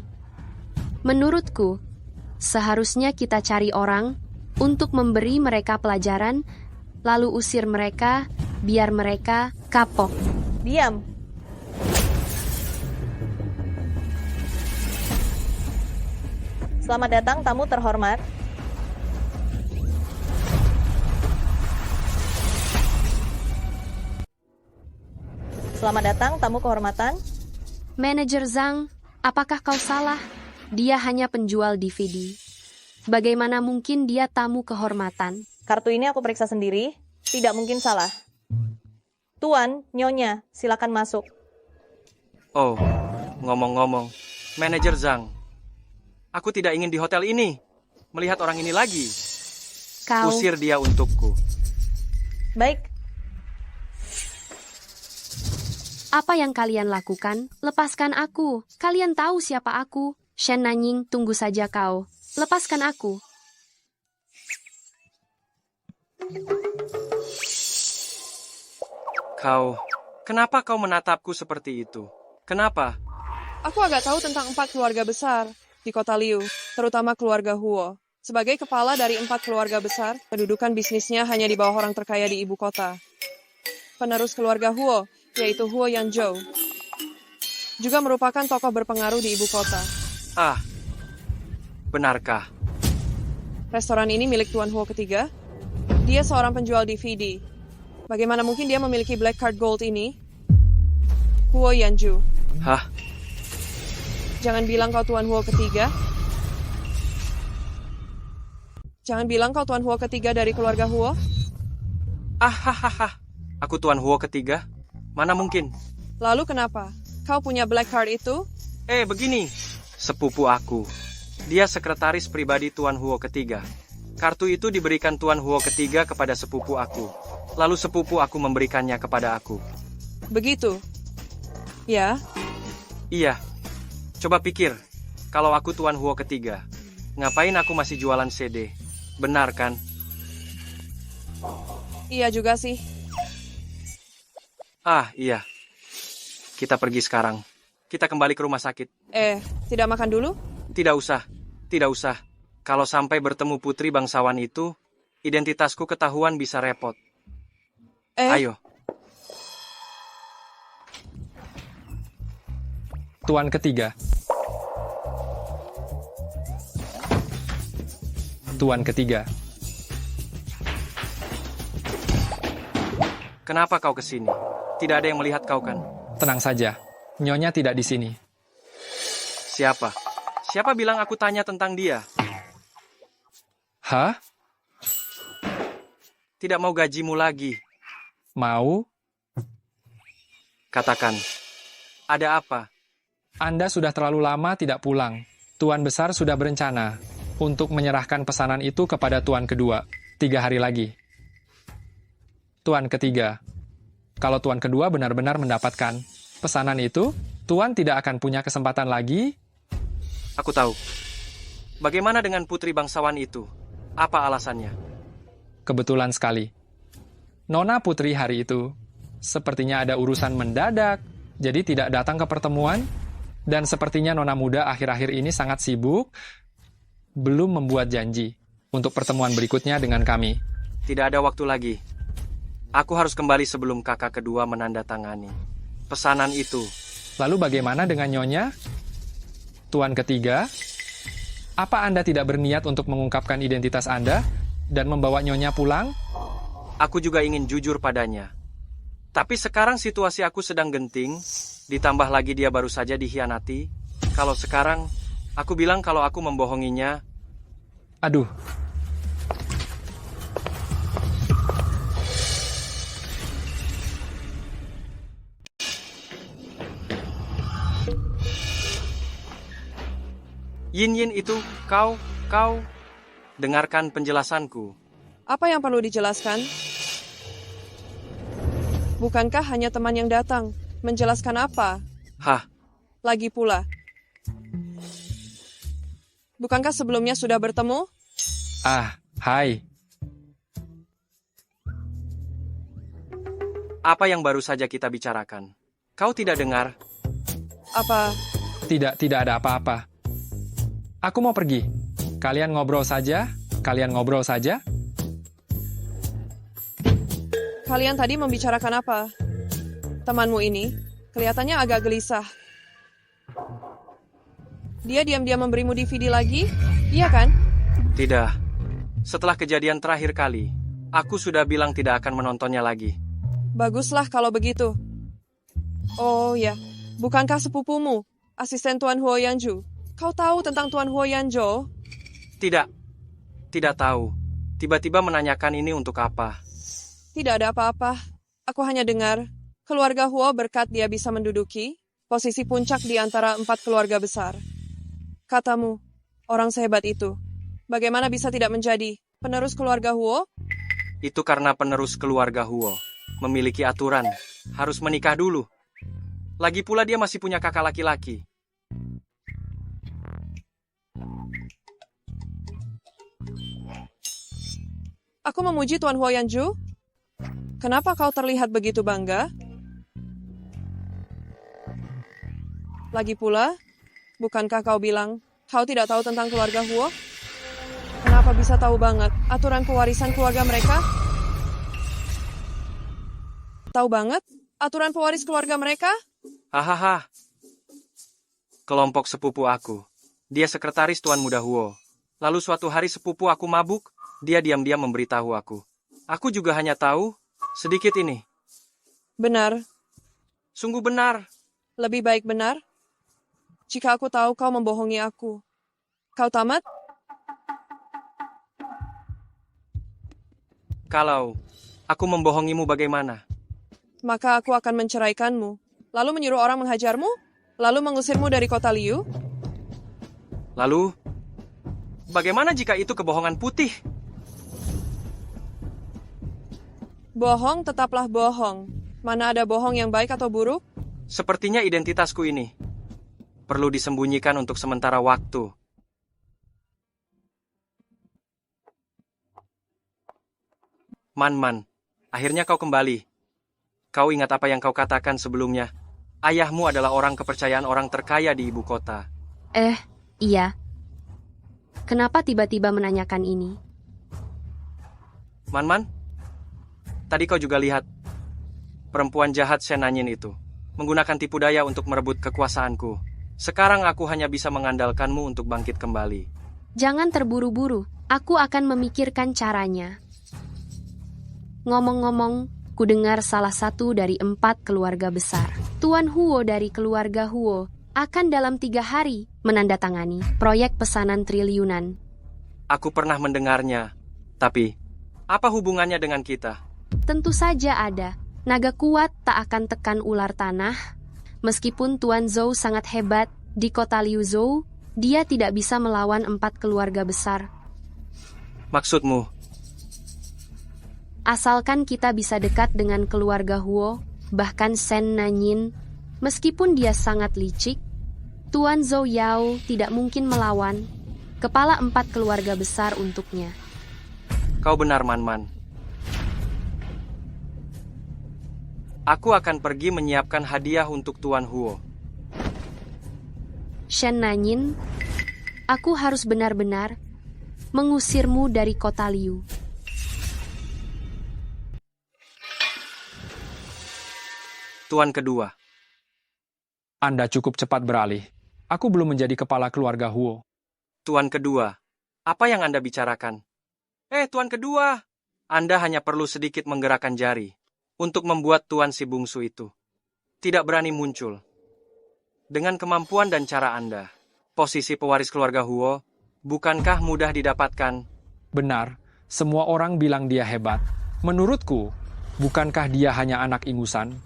Menurutku, seharusnya kita cari orang untuk memberi mereka pelajaran, lalu usir mereka biar mereka kapok. Diam. Selamat datang tamu terhormat. Selamat datang tamu kehormatan. Manajer Zhang, apakah kau salah? Dia hanya penjual DVD. Bagaimana mungkin dia tamu kehormatan? Kartu ini aku periksa sendiri. Tidak mungkin salah. Tuan, Nyonya, silakan masuk. Oh, ngomong-ngomong, manajer Zhang. Aku tidak ingin di hotel ini. Melihat orang ini lagi. Kau Usir dia untukku. Baik, apa yang kalian lakukan? Lepaskan aku. Kalian tahu siapa aku. Shen Nanyin, tunggu saja kau. Lepaskan aku. Kenapa kau menatapku seperti itu? Kenapa? Aku agak tahu tentang 4 keluarga besar di kota Liu, terutama keluarga Huo. Sebagai kepala dari 4 keluarga besar, kedudukan bisnisnya hanya di bawah orang terkaya di ibu kota. Penerus keluarga Huo, yaitu Huo Yanzhou, juga merupakan tokoh berpengaruh di ibu kota. Ah, benarkah? Restoran ini milik Tuan Huo ketiga. Dia seorang penjual DVD. Bagaimana mungkin dia memiliki black card gold ini? Huo Yanzhou. Hah? Jangan bilang kau Tuan Huo ketiga. Jangan bilang kau Tuan Huo ketiga dari keluarga Huo. Hahaha. Aku Tuan Huo ketiga? Mana mungkin? Lalu kenapa? Kau punya black card itu? Begini. Sepupu aku. Dia sekretaris pribadi Tuan Huo ketiga. Kartu itu diberikan Tuan Huo ketiga kepada sepupu aku. Lalu sepupu aku memberikannya kepada aku. Begitu? Ya? Iya. Coba pikir, kalau aku Tuan Huo ketiga, ngapain aku masih jualan CD? Benar kan? Iya juga sih. Iya. Kita pergi sekarang. Kita kembali ke rumah sakit. Tidak makan dulu? Tidak usah. Tidak usah. Kalau sampai bertemu putri bangsawan itu, identitasku ketahuan bisa repot. Ayo. Tuan ketiga. Tuan ketiga. Kenapa kau kesini? Tidak ada yang melihat kau kan? Tenang saja. Nyonya tidak di sini. Siapa? Siapa bilang aku tanya tentang dia? Hah? Tidak mau gajimu lagi. Mau? Katakan. Ada apa? Anda sudah terlalu lama tidak pulang. Tuan besar sudah berencana untuk menyerahkan pesanan itu kepada tuan kedua 3 hari lagi. Tuan ketiga. Kalau tuan kedua benar-benar mendapatkan pesanan itu, tuan tidak akan punya kesempatan lagi. Aku tahu. Bagaimana dengan putri bangsawan itu? Apa alasannya? Kebetulan sekali. Nona putri hari itu sepertinya ada urusan mendadak, jadi tidak datang ke pertemuan, dan sepertinya nona muda akhir-akhir ini sangat sibuk, belum membuat janji untuk pertemuan berikutnya dengan kami. Tidak ada waktu lagi. Aku harus kembali sebelum kakak kedua menandatangani pesanan itu. Lalu bagaimana dengan Nyonya? Tuan ketiga, apa Anda tidak berniat untuk mengungkapkan identitas Anda dan membawa Nyonya pulang? Aku juga ingin jujur padanya. Tapi sekarang situasi aku sedang genting, ditambah lagi dia baru saja dikhianati. Kalau sekarang, aku bilang kalau aku membohonginya. Aduh. Yin itu, kau, dengarkan penjelasanku. Apa yang perlu dijelaskan? Bukankah hanya teman yang datang? Menjelaskan apa? Hah, Lagi pula. Bukankah sebelumnya sudah bertemu? Hai. apa yang baru saja kita bicarakan? Kau tidak dengar? Apa? Tidak ada apa-apa. Aku mau pergi. Kalian ngobrol saja. Kalian tadi membicarakan apa? Temanmu ini kelihatannya agak gelisah. Dia diam-diam memberimu DVD lagi? Iya kan? Tidak. Setelah kejadian terakhir kali, aku sudah bilang tidak akan menontonnya lagi. Baguslah kalau begitu. Oh ya, bukankah sepupumu, asisten Tuan Huo Yanju? Kau tahu tentang Tuan Huo Yanjo? Tidak tahu. Tiba-tiba menanyakan ini untuk apa? Tidak ada apa-apa. Aku hanya dengar, keluarga Huo berkat dia bisa menduduki posisi puncak di antara 4 keluarga besar. Katamu, orang sehebat itu, bagaimana bisa tidak menjadi penerus keluarga Huo? Itu karena penerus keluarga Huo memiliki aturan, harus menikah dulu. Lagi pula dia masih punya kakak laki-laki. Aku memuji Tuan Huo Yanju. Kenapa kau terlihat begitu bangga? Lagi pula, bukankah kau bilang kau tidak tahu tentang keluarga Huo? Kenapa bisa tahu banget aturan pewarisan keluarga mereka? Tahu banget aturan pewaris keluarga mereka? Hahaha. Kelompok sepupu aku. Dia sekretaris Tuan Muda Huo. Lalu suatu hari sepupu aku mabuk, dia diam-diam memberitahu aku. Aku juga hanya tahu sedikit ini. Benar. Sungguh benar. Lebih baik benar. Jika aku tahu kau membohongi aku. Kau tamat? Kalau aku membohongimu bagaimana? Maka aku akan menceraikanmu. Lalu menyuruh orang menghajarmu? Lalu mengusirmu dari kota Liu? Lalu, bagaimana jika itu kebohongan putih? Bohong tetaplah bohong. Mana ada bohong yang baik atau buruk? Sepertinya identitasku ini perlu disembunyikan untuk sementara waktu. Man, akhirnya kau kembali. Kau ingat apa yang kau katakan sebelumnya? Ayahmu adalah orang kepercayaan orang terkaya di ibu kota. Iya. Kenapa tiba-tiba menanyakan ini? Man, tadi kau juga lihat perempuan jahat Shen Nanyin itu menggunakan tipu daya untuk merebut kekuasaanku. Sekarang aku hanya bisa mengandalkanmu untuk bangkit kembali. Jangan terburu-buru. Aku akan memikirkan caranya. Ngomong-ngomong, ku dengar salah satu dari 4 keluarga besar, Tuan Huo dari keluarga Huo, akan dalam 3 hari menandatangani proyek pesanan triliunan. Aku pernah mendengarnya, tapi apa hubungannya dengan kita? Tentu saja ada. Naga kuat tak akan tekan ular tanah. Meskipun Tuan Zhou sangat hebat di kota Liu Zhou, dia tidak bisa melawan 4 keluarga besar. Maksudmu? Asalkan kita bisa dekat dengan keluarga Huo, bahkan Shen Nanyin, meskipun dia sangat licik, Tuan Zhou Yao tidak mungkin melawan kepala 4 keluarga besar untuknya. Kau benar, Man. Aku akan pergi menyiapkan hadiah untuk Tuan Huo. Shen Nanyin, aku harus benar-benar mengusirmu dari kota Liu. Tuan kedua. Anda cukup cepat beralih. Aku belum menjadi kepala keluarga Huo. Tuan kedua, apa yang Anda bicarakan? Tuan kedua, Anda hanya perlu sedikit menggerakkan jari untuk membuat Tuan si bungsu itu tidak berani muncul. Dengan kemampuan dan cara Anda, posisi pewaris keluarga Huo bukankah mudah didapatkan? Benar, semua orang bilang dia hebat. Menurutku, bukankah dia hanya anak ingusan?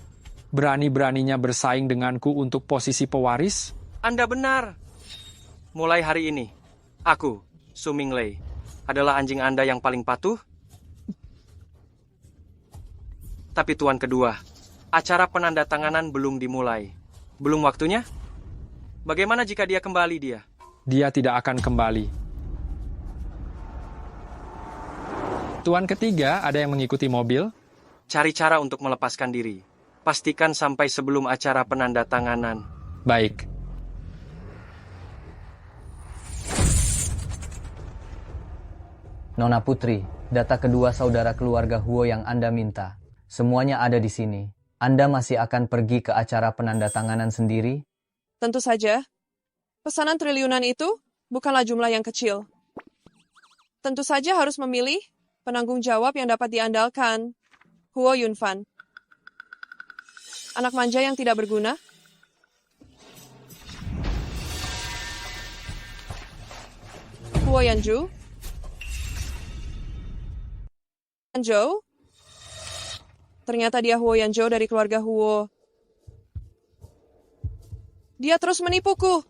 Berani-beraninya bersaing denganku untuk posisi pewaris? Anda benar. Mulai hari ini, aku, Su Minglei, adalah anjing Anda yang paling patuh. Tapi Tuan kedua, Acara penandatanganan belum dimulai. Belum waktunya? Bagaimana jika dia kembali dia? Dia tidak akan kembali. Tuan ketiga, ada yang mengikuti mobil? Cari cara untuk melepaskan diri. Pastikan sampai sebelum acara penandatanganan. Baik. Nona Putri, data kedua saudara keluarga Huo yang Anda minta. Semuanya ada di sini. Anda masih akan pergi ke acara penandatanganan sendiri? Tentu saja. Pesanan triliunan itu bukanlah jumlah yang kecil. Tentu saja harus memilih penanggung jawab yang dapat diandalkan. Huo Yunfan. Anak manja yang tidak berguna? Huo Yanju? Yanzhou? Ternyata dia Huo Yanzhou dari keluarga Huo. Dia terus menipuku.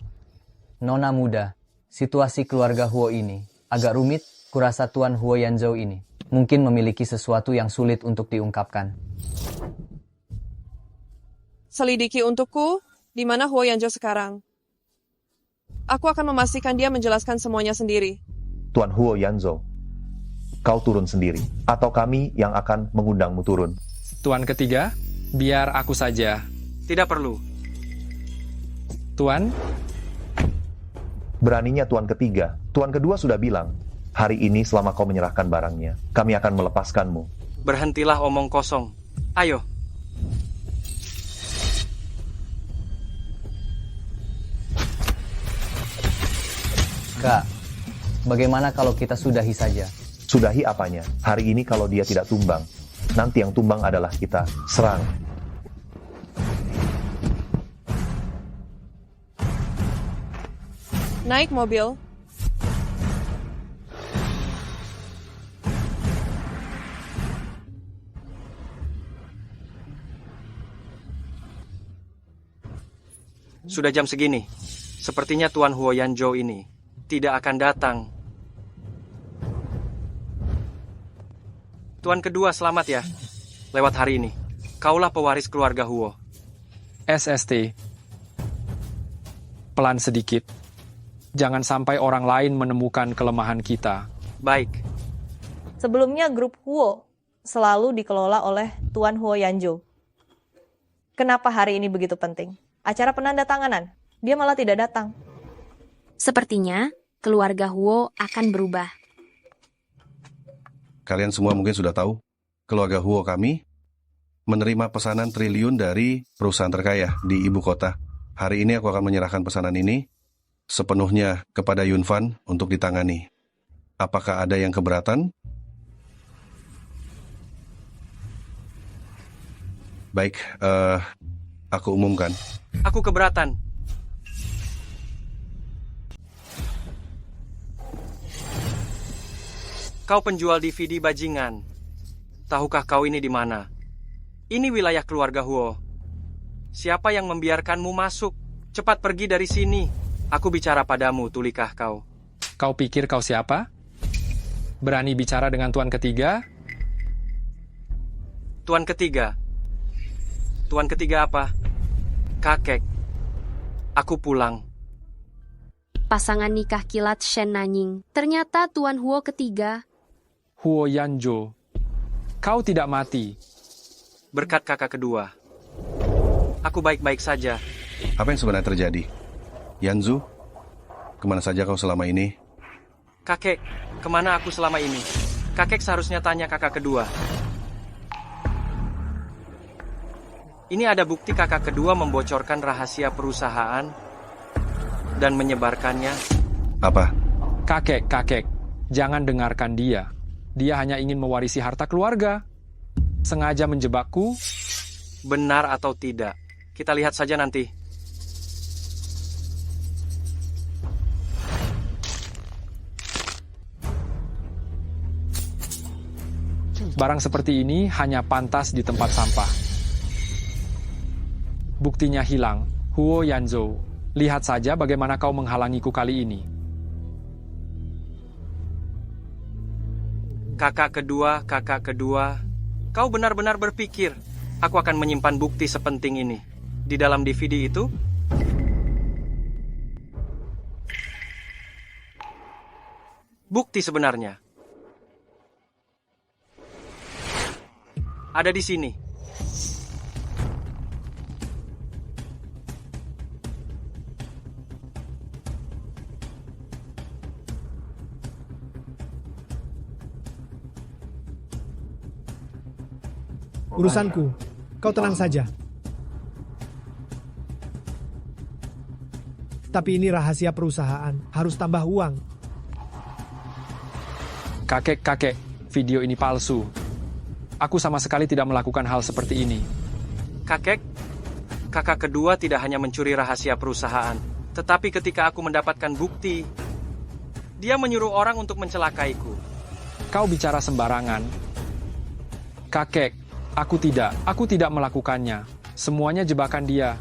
Nona muda, situasi keluarga Huo ini agak rumit. Kurasa Tuan Huo Yanzhou ini mungkin memiliki sesuatu yang sulit untuk diungkapkan. Selidiki untukku di mana Huo Yanzhou sekarang. Aku akan memastikan dia menjelaskan semuanya sendiri. Tuan Huo Yanzhou, kau turun sendiri, atau kami yang akan mengundangmu turun. Tuan ketiga, biar aku saja. Tidak perlu. Tuan, Beraninya Tuan ketiga. Tuan kedua sudah bilang, hari ini selama kau menyerahkan barangnya, kami akan melepaskanmu. Berhentilah omong kosong. Ayo. Kak, bagaimana kalau kita sudahi saja? Sudahi apanya? Hari ini kalau dia tidak tumbang, nanti yang tumbang adalah kita. Serang. Naik mobil. Sudah jam segini. Sepertinya Tuan Huo Yanzhou ini tidak akan datang. Tuan kedua, selamat ya. Lewat hari ini. Kaulah pewaris keluarga Huo. SST. Pelan sedikit. Jangan sampai orang lain menemukan kelemahan kita. Baik. Sebelumnya grup Huo selalu dikelola oleh Tuan Huo Yanzhou. Kenapa hari ini begitu penting? Acara penandatanganan, dia malah tidak datang. Sepertinya keluarga Huo akan berubah. Kalian semua mungkin sudah tahu, keluarga Huo kami menerima pesanan triliun dari perusahaan terkaya di ibu kota. Hari ini aku akan menyerahkan pesanan ini sepenuhnya kepada Yunfan untuk ditangani. Apakah ada yang keberatan? Baik, aku umumkan. Aku keberatan. Kau penjual DVD bajingan. Tahukah kau ini di mana? Ini wilayah keluarga Huo. Siapa yang membiarkanmu masuk? Cepat pergi dari sini. Aku bicara padamu, tulikah kau? Kau pikir kau siapa? Berani bicara dengan tuan ketiga? Tuan ketiga. Tuan ketiga apa? Kakek. Aku pulang. Pasangan nikah kilat Shen Nanying. Ternyata Tuan Huo ketiga. Huo Yanzhou. Kau tidak mati. Berkat kakak kedua. Aku baik-baik saja. Apa yang sebenarnya terjadi? Yanzhou, kemana saja kau selama ini? Kakek, kemana aku selama ini? Kakek seharusnya tanya kakak kedua. Ini ada bukti kakak kedua membocorkan rahasia perusahaan dan menyebarkannya. Apa? Kakek, jangan dengarkan dia. Dia hanya ingin mewarisi harta keluarga. Sengaja menjebakku. Benar atau tidak? Kita lihat saja nanti. Barang seperti ini hanya pantas di tempat sampah. Buktinya hilang. Huo Yanzhou, lihat saja bagaimana kau menghalangiku kali ini. Kakak kedua, kau benar-benar berpikir. Aku akan menyimpan bukti sepenting ini. Di dalam DVD itu, bukti sebenarnya ada di sini. Urusanku, kau tenang saja. Tapi ini rahasia perusahaan, harus tambah uang. Kakek, video ini palsu. Aku sama sekali tidak melakukan hal seperti ini. Kakak kedua tidak hanya mencuri rahasia perusahaan, tetapi ketika aku mendapatkan bukti, dia menyuruh orang untuk mencelakaiku. Kau bicara sembarangan. Kakek, aku tidak melakukannya. Semuanya jebakan dia.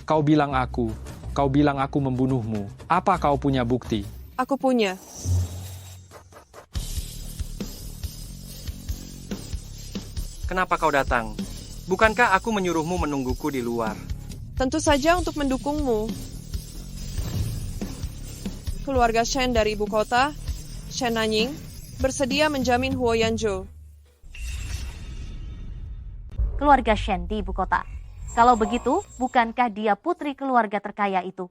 Kau bilang aku membunuhmu. Apa kau punya bukti? Aku punya. Kenapa kau datang? Bukankah aku menyuruhmu menungguku di luar? Tentu saja untuk mendukungmu. Keluarga Shen dari ibu kota, Shen Nanying, bersedia menjamin Huo Yanzhou. Keluarga Shen di ibu kota. Kalau begitu, bukankah dia putri keluarga terkaya itu?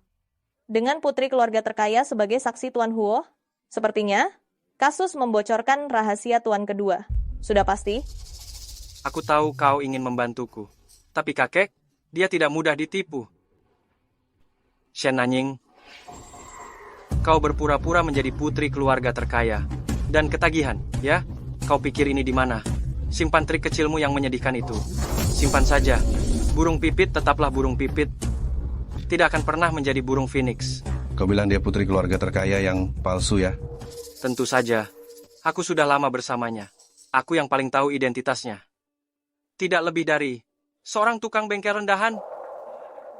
Dengan putri keluarga terkaya sebagai saksi Tuan Huo, sepertinya kasus membocorkan rahasia Tuan kedua. Sudah pasti? Aku tahu kau ingin membantuku. Tapi kakek, dia tidak mudah ditipu. Shen Nanying, kau berpura-pura menjadi putri keluarga terkaya. Dan ketagihan, ya? Kau pikir ini di mana? Simpan trik kecilmu yang menyedihkan itu. Simpan saja. Burung pipit tetaplah burung pipit. Tidak akan pernah menjadi burung phoenix. Kau bilang dia putri keluarga terkaya yang palsu ya? Tentu saja. Aku sudah lama bersamanya. Aku yang paling tahu identitasnya. Tidak lebih dari seorang tukang bengkel rendahan.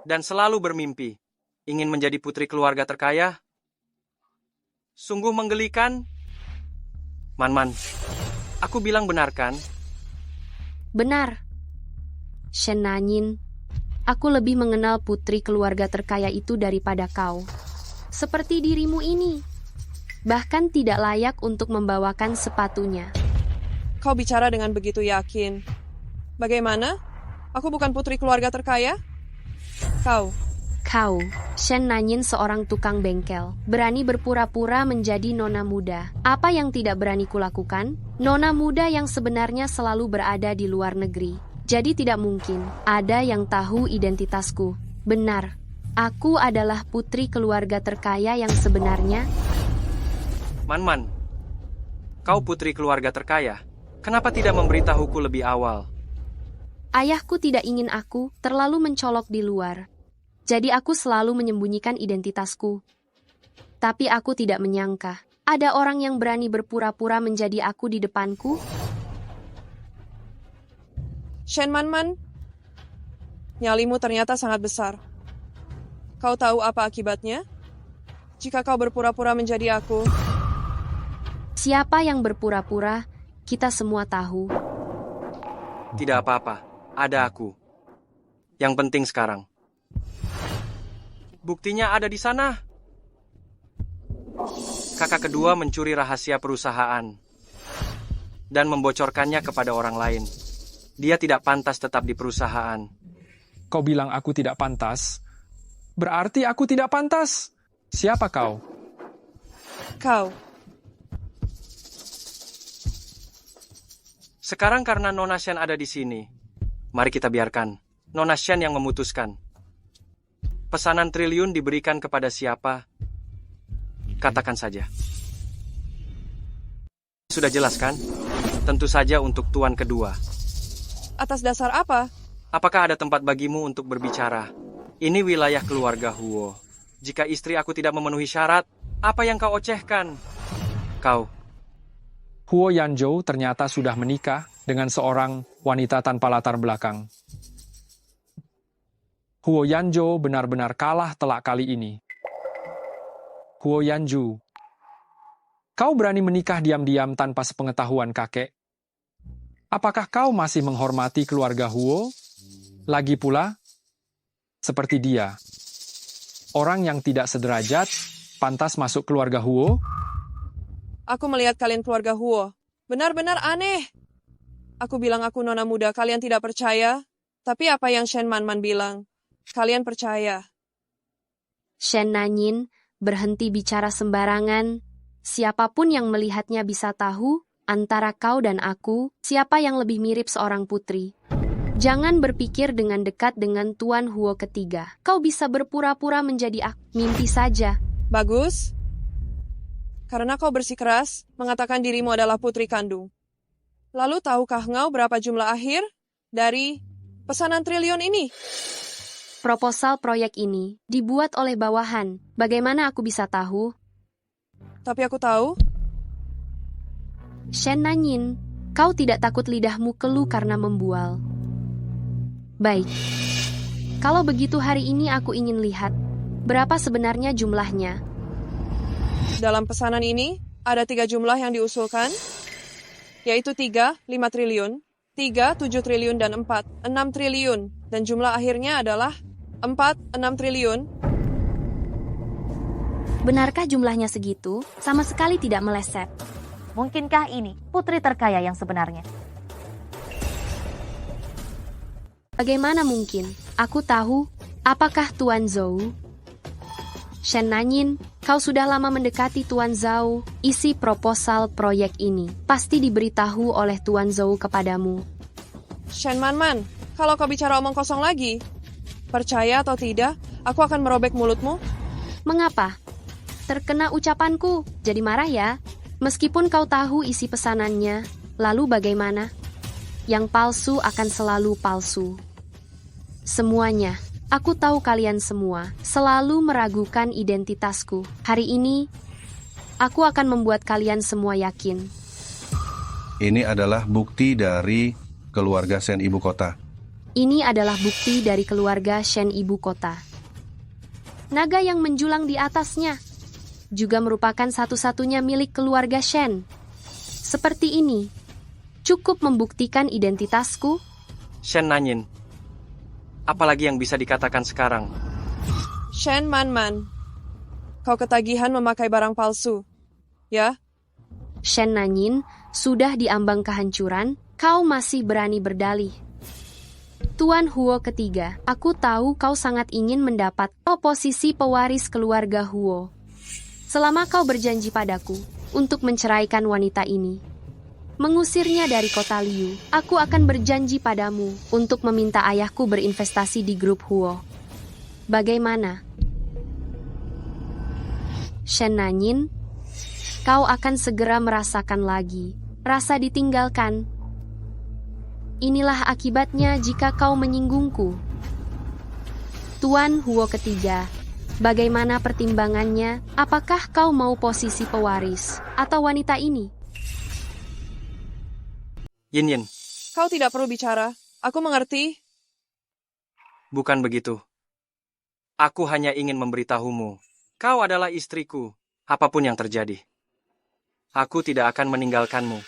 Dan selalu bermimpi ingin menjadi putri keluarga terkaya. Sungguh menggelikan. Man, aku bilang benar kan? Benar. Shen Nanying, aku lebih mengenal putri keluarga terkaya itu daripada kau. Seperti dirimu ini. Bahkan tidak layak untuk membawakan sepatunya. Kau bicara dengan begitu yakin. Bagaimana? Aku bukan putri keluarga terkaya? Kau, Shen Nanying seorang tukang bengkel, berani berpura-pura menjadi nona muda. Apa yang tidak berani kulakukan? Nona muda yang sebenarnya selalu berada di luar negeri. Jadi tidak mungkin ada yang tahu identitasku. Benar, aku adalah putri keluarga terkaya yang sebenarnya. Man, kau putri keluarga terkaya. Kenapa tidak memberitahuku lebih awal? Ayahku tidak ingin aku terlalu mencolok di luar. Jadi aku selalu menyembunyikan identitasku. Tapi aku tidak menyangka, ada orang yang berani berpura-pura menjadi aku di depanku. Shen Man, nyalimu ternyata sangat besar. Kau tahu apa akibatnya? Jika kau berpura-pura menjadi aku. Siapa yang berpura-pura, kita semua tahu. Tidak apa-apa, ada aku. Yang penting sekarang. Buktinya ada di sana. Kakak kedua mencuri rahasia perusahaan dan membocorkannya kepada orang lain. Dia tidak pantas tetap di perusahaan. Kau bilang aku tidak pantas? Berarti aku tidak pantas. Siapa kau? Kau. Sekarang karena Nona Shen ada di sini, mari kita biarkan Nona Shen yang memutuskan. Pesanan triliun diberikan kepada siapa? Katakan saja. Sudah jelas kan? Tentu saja untuk Tuan kedua. Atas dasar apa? Apakah ada tempat bagimu untuk berbicara? Ini wilayah keluarga Huo. Jika istri aku tidak memenuhi syarat, apa yang kau ocehkan? Kau. Huo Yanzhou ternyata sudah menikah dengan seorang wanita tanpa latar belakang. Huo Yanzhou benar-benar kalah telak kali ini. Huo Yanzhou, kau berani menikah diam-diam tanpa sepengetahuan kakek? Apakah kau masih menghormati keluarga Huo? Lagi pula, seperti dia, orang yang tidak sederajat pantas masuk keluarga Huo? Aku melihat kalian keluarga Huo. Benar-benar aneh. Aku bilang aku nona muda, kalian tidak percaya. Tapi apa yang Shen Manman bilang, kalian percaya. Shen Nanyin, berhenti bicara sembarangan. Siapapun yang melihatnya bisa tahu, antara kau dan aku, siapa yang lebih mirip seorang putri. Jangan berpikir dengan dekat dengan Tuan Huo ketiga. Kau bisa berpura-pura menjadi aku. Mimpi saja. Bagus. Karena kau bersikeras, mengatakan dirimu adalah putri kandung. Lalu tahukah engkau berapa jumlah akhir dari pesanan triliun ini? Proposal proyek ini dibuat oleh bawahan. Bagaimana aku bisa tahu? Tapi aku tahu. Shen Nanyin, kau tidak takut lidahmu keluh karena membual. Baik. Kalau begitu hari ini aku ingin lihat berapa sebenarnya jumlahnya. Dalam pesanan ini, ada 3 jumlah yang diusulkan, yaitu 3, 5 triliun, 3, 7 triliun, dan 4, 6 triliun. Dan jumlah akhirnya adalah 4, 6 triliun. Benarkah jumlahnya segitu? Sama sekali tidak meleset. Mungkinkah ini putri terkaya yang sebenarnya? Bagaimana mungkin? Aku tahu. Apakah Tuan Zhou? Shen Nanyin, kau sudah lama mendekati Tuan Zhou. Isi proposal proyek ini pasti diberitahu oleh Tuan Zhou kepadamu. Shen Manman, kalau kau bicara omong kosong lagi, percaya atau tidak, aku akan merobek mulutmu. Mengapa? Terkena ucapanku, jadi marah ya? Meskipun kau tahu isi pesanannya, lalu bagaimana? Yang palsu akan selalu palsu. Semuanya. Aku tahu kalian semua selalu meragukan identitasku. Hari ini, aku akan membuat kalian semua yakin. Ini adalah bukti dari keluarga Shen Ibu Kota. Ini adalah bukti dari keluarga Shen Ibu Kota. Naga yang menjulang di atasnya juga merupakan satu-satunya milik keluarga Shen. Seperti ini, cukup membuktikan identitasku. Shen Nanyin, apalagi yang bisa dikatakan sekarang? Shen Manman, kau ketagihan memakai barang palsu, ya? Shen Nanyin, sudah diambang kehancuran, kau masih berani berdalih. Tuan Huo ketiga, aku tahu kau sangat ingin mendapat posisi pewaris keluarga Huo. Selama kau berjanji padaku untuk menceraikan wanita ini, mengusirnya dari kota Liu, aku akan berjanji padamu untuk meminta ayahku berinvestasi di grup Huo. Bagaimana? Shen Nanyin, kau akan segera merasakan lagi rasa ditinggalkan. Inilah akibatnya jika kau menyinggungku. Tuan Huo ketiga, bagaimana pertimbangannya? Apakah kau mau posisi pewaris atau wanita ini? Yin, Kau tidak perlu bicara. Aku mengerti. bukan begitu. Aku hanya ingin memberitahumu. Kau adalah istriku, apapun yang terjadi. Aku tidak akan meninggalkanmu.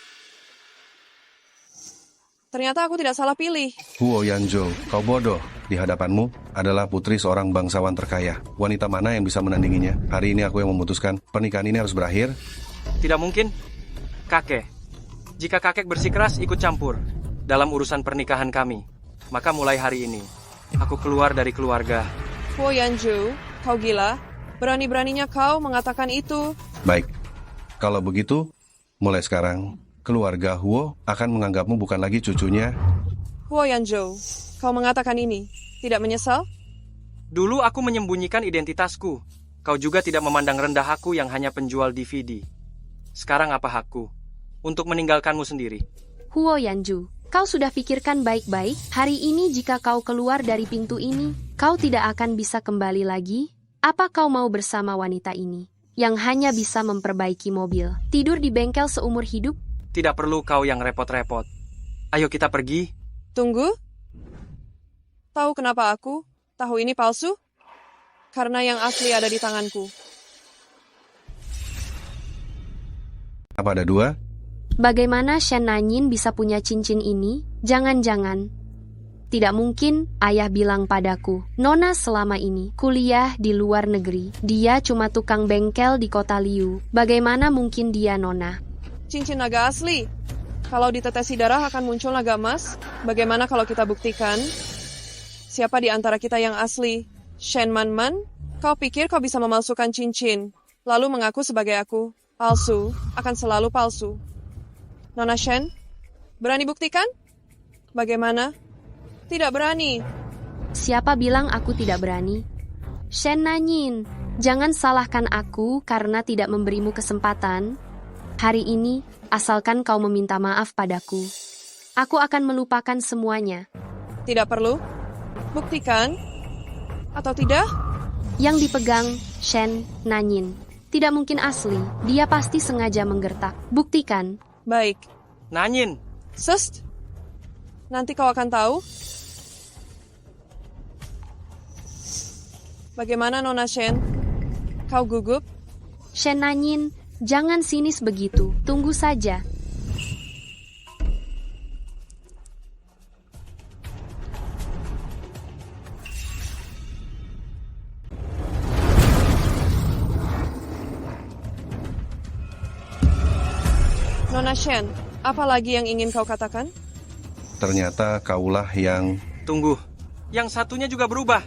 Ternyata aku tidak salah pilih. Huo Yanzhou, kau bodoh. Di hadapanmu adalah putri seorang bangsawan terkaya. Wanita mana yang bisa menandinginya? Hari ini aku yang memutuskan pernikahan ini harus berakhir. Tidak mungkin. Kakek, jika kakek bersikeras ikut campur dalam urusan pernikahan kami, maka mulai hari ini, aku keluar dari keluarga. Huo Yanzhou, kau gila? Berani-beraninya kau mengatakan itu. Baik, kalau begitu, mulai sekarang, keluarga Huo akan menganggapmu bukan lagi cucunya. Huo Yanzhou, kau mengatakan ini. Tidak menyesal? Dulu aku menyembunyikan identitasku. Kau juga tidak memandang rendah aku yang hanya penjual DVD. Sekarang apa hakku untuk meninggalkanmu sendiri? Huo Yanzhou, kau sudah pikirkan baik-baik? Hari ini jika kau keluar dari pintu ini, kau tidak akan bisa kembali lagi? Apa kau mau bersama wanita ini, yang hanya bisa memperbaiki mobil, tidur di bengkel seumur hidup? Tidak perlu kau yang repot-repot. Ayo kita pergi. Tunggu. Tahu kenapa aku tahu ini palsu? Karena yang asli ada di tanganku. Apa ada dua? Bagaimana Shen Nanyin bisa punya cincin ini? Jangan-jangan. Tidak mungkin ayah bilang padaku, Nona selama ini kuliah di luar negeri. Dia cuma tukang bengkel di kota Liu. Bagaimana mungkin dia Nona? Cincin naga asli. Kalau ditetesi darah akan muncul naga emas. Bagaimana kalau kita buktikan? Siapa di antara kita yang asli? Shen Man? Kau pikir kau bisa memalsukan cincin, lalu mengaku sebagai aku? Palsu, akan selalu palsu. Nona Shen, berani buktikan? Bagaimana? Tidak berani. Siapa bilang aku tidak berani? Shen Nanyin, jangan salahkan aku karena tidak memberimu kesempatan. Hari ini, asalkan kau meminta maaf padaku, aku akan melupakan semuanya. Tidak perlu. Buktikan. Atau tidak? Yang dipegang Shen Nanyin. Tidak mungkin asli, dia pasti sengaja menggertak. Buktikan. Baik. Nanyin. Sust. Nanti kau akan tahu. Bagaimana Nona Shen? Kau gugup? Shen Nanyin, jangan sinis begitu. Tunggu saja. Nona Shen, apa lagi yang ingin kau katakan? Ternyata kaulah yang... Tunggu, yang satunya juga berubah.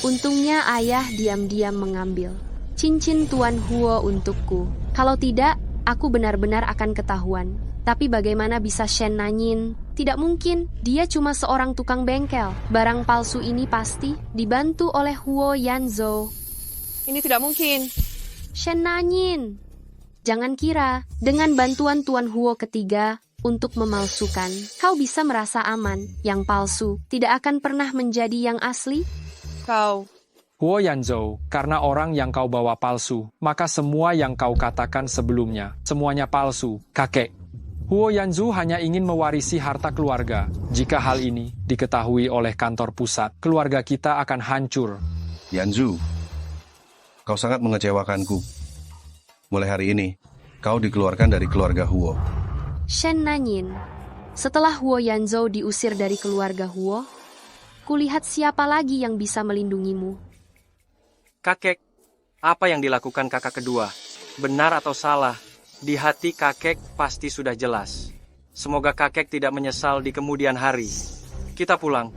Untungnya ayah diam-diam mengambil cincin Tuan Huo untukku. Kalau tidak, aku benar-benar akan ketahuan. Tapi bagaimana bisa Shen Nanyin? Tidak mungkin, dia cuma seorang tukang bengkel. Barang palsu ini pasti dibantu oleh Huo Yanzhou. Ini tidak mungkin. Shen Nanyin, jangan kira dengan bantuan Tuan Huo ketiga untuk memalsukan, kau bisa merasa aman. Yang palsu tidak akan pernah menjadi yang asli. Kau. Huo Yanzhou, karena orang yang kau bawa palsu, maka semua yang kau katakan sebelumnya, semuanya palsu, kakek. Huo Yanzhou hanya ingin mewarisi harta keluarga. Jika hal ini diketahui oleh kantor pusat, keluarga kita akan hancur. Yanzhou, kau sangat mengecewakanku. Mulai hari ini, kau dikeluarkan dari keluarga Huo. Shen Nanyin, setelah Huo Yanzhou diusir dari keluarga Huo, kulihat siapa lagi yang bisa melindungimu. Kakek, apa yang dilakukan kakak kedua? Benar atau salah? Di hati kakek pasti sudah jelas. Semoga kakek tidak menyesal di kemudian hari. Kita pulang.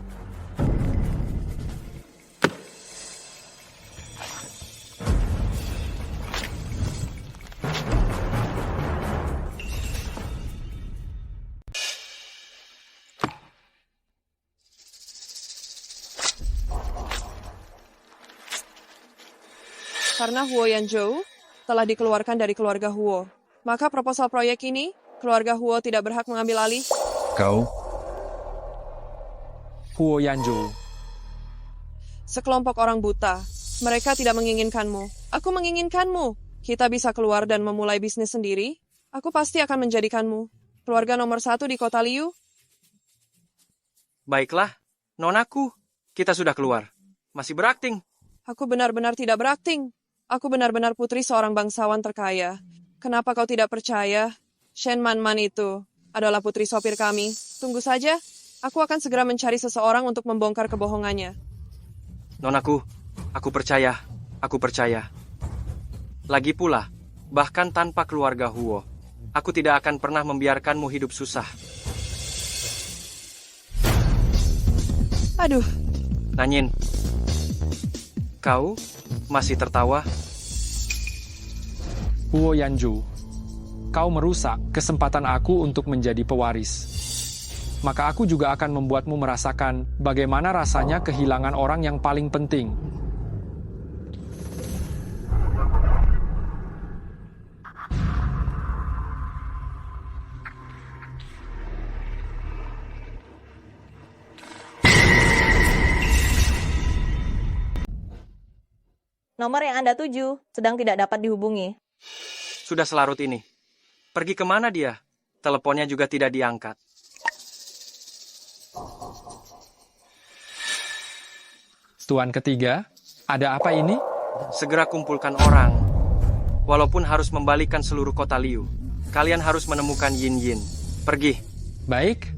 Karena Huo Yanzhou telah dikeluarkan dari keluarga Huo, maka proposal proyek ini, keluarga Huo tidak berhak mengambil alih. Kau? Huo Yanzhou. Sekelompok orang buta. Mereka tidak menginginkanmu. Aku menginginkanmu. Kita bisa keluar dan memulai bisnis sendiri. Aku pasti akan menjadikanmu keluarga nomor 1 di kota Liu. Baiklah, nonaku. Kita sudah keluar. Masih berakting. Aku benar-benar tidak berakting. Aku benar-benar putri seorang bangsawan terkaya. Kenapa kau tidak percaya? Shen Man itu adalah putri sopir kami. Tunggu saja. Aku akan segera mencari seseorang untuk membongkar kebohongannya. Nonaku, aku percaya. Aku percaya. Lagi pula, bahkan tanpa keluarga Huo, aku tidak akan pernah membiarkanmu hidup susah. Aduh. Nanyin, kau masih tertawa? Huo Yanzhou, kau merusak kesempatan aku untuk menjadi pewaris. Maka aku juga akan membuatmu merasakan bagaimana rasanya kehilangan orang yang paling penting. Nomor yang Anda tuju sedang tidak dapat dihubungi. Sudah selarut ini. Pergi kemana dia? Teleponnya juga tidak diangkat. Tuan ketiga, ada apa ini? Segera kumpulkan orang. Walaupun harus membalikan seluruh kota Liu, kalian harus menemukan Yin Yin. Pergi. Baik.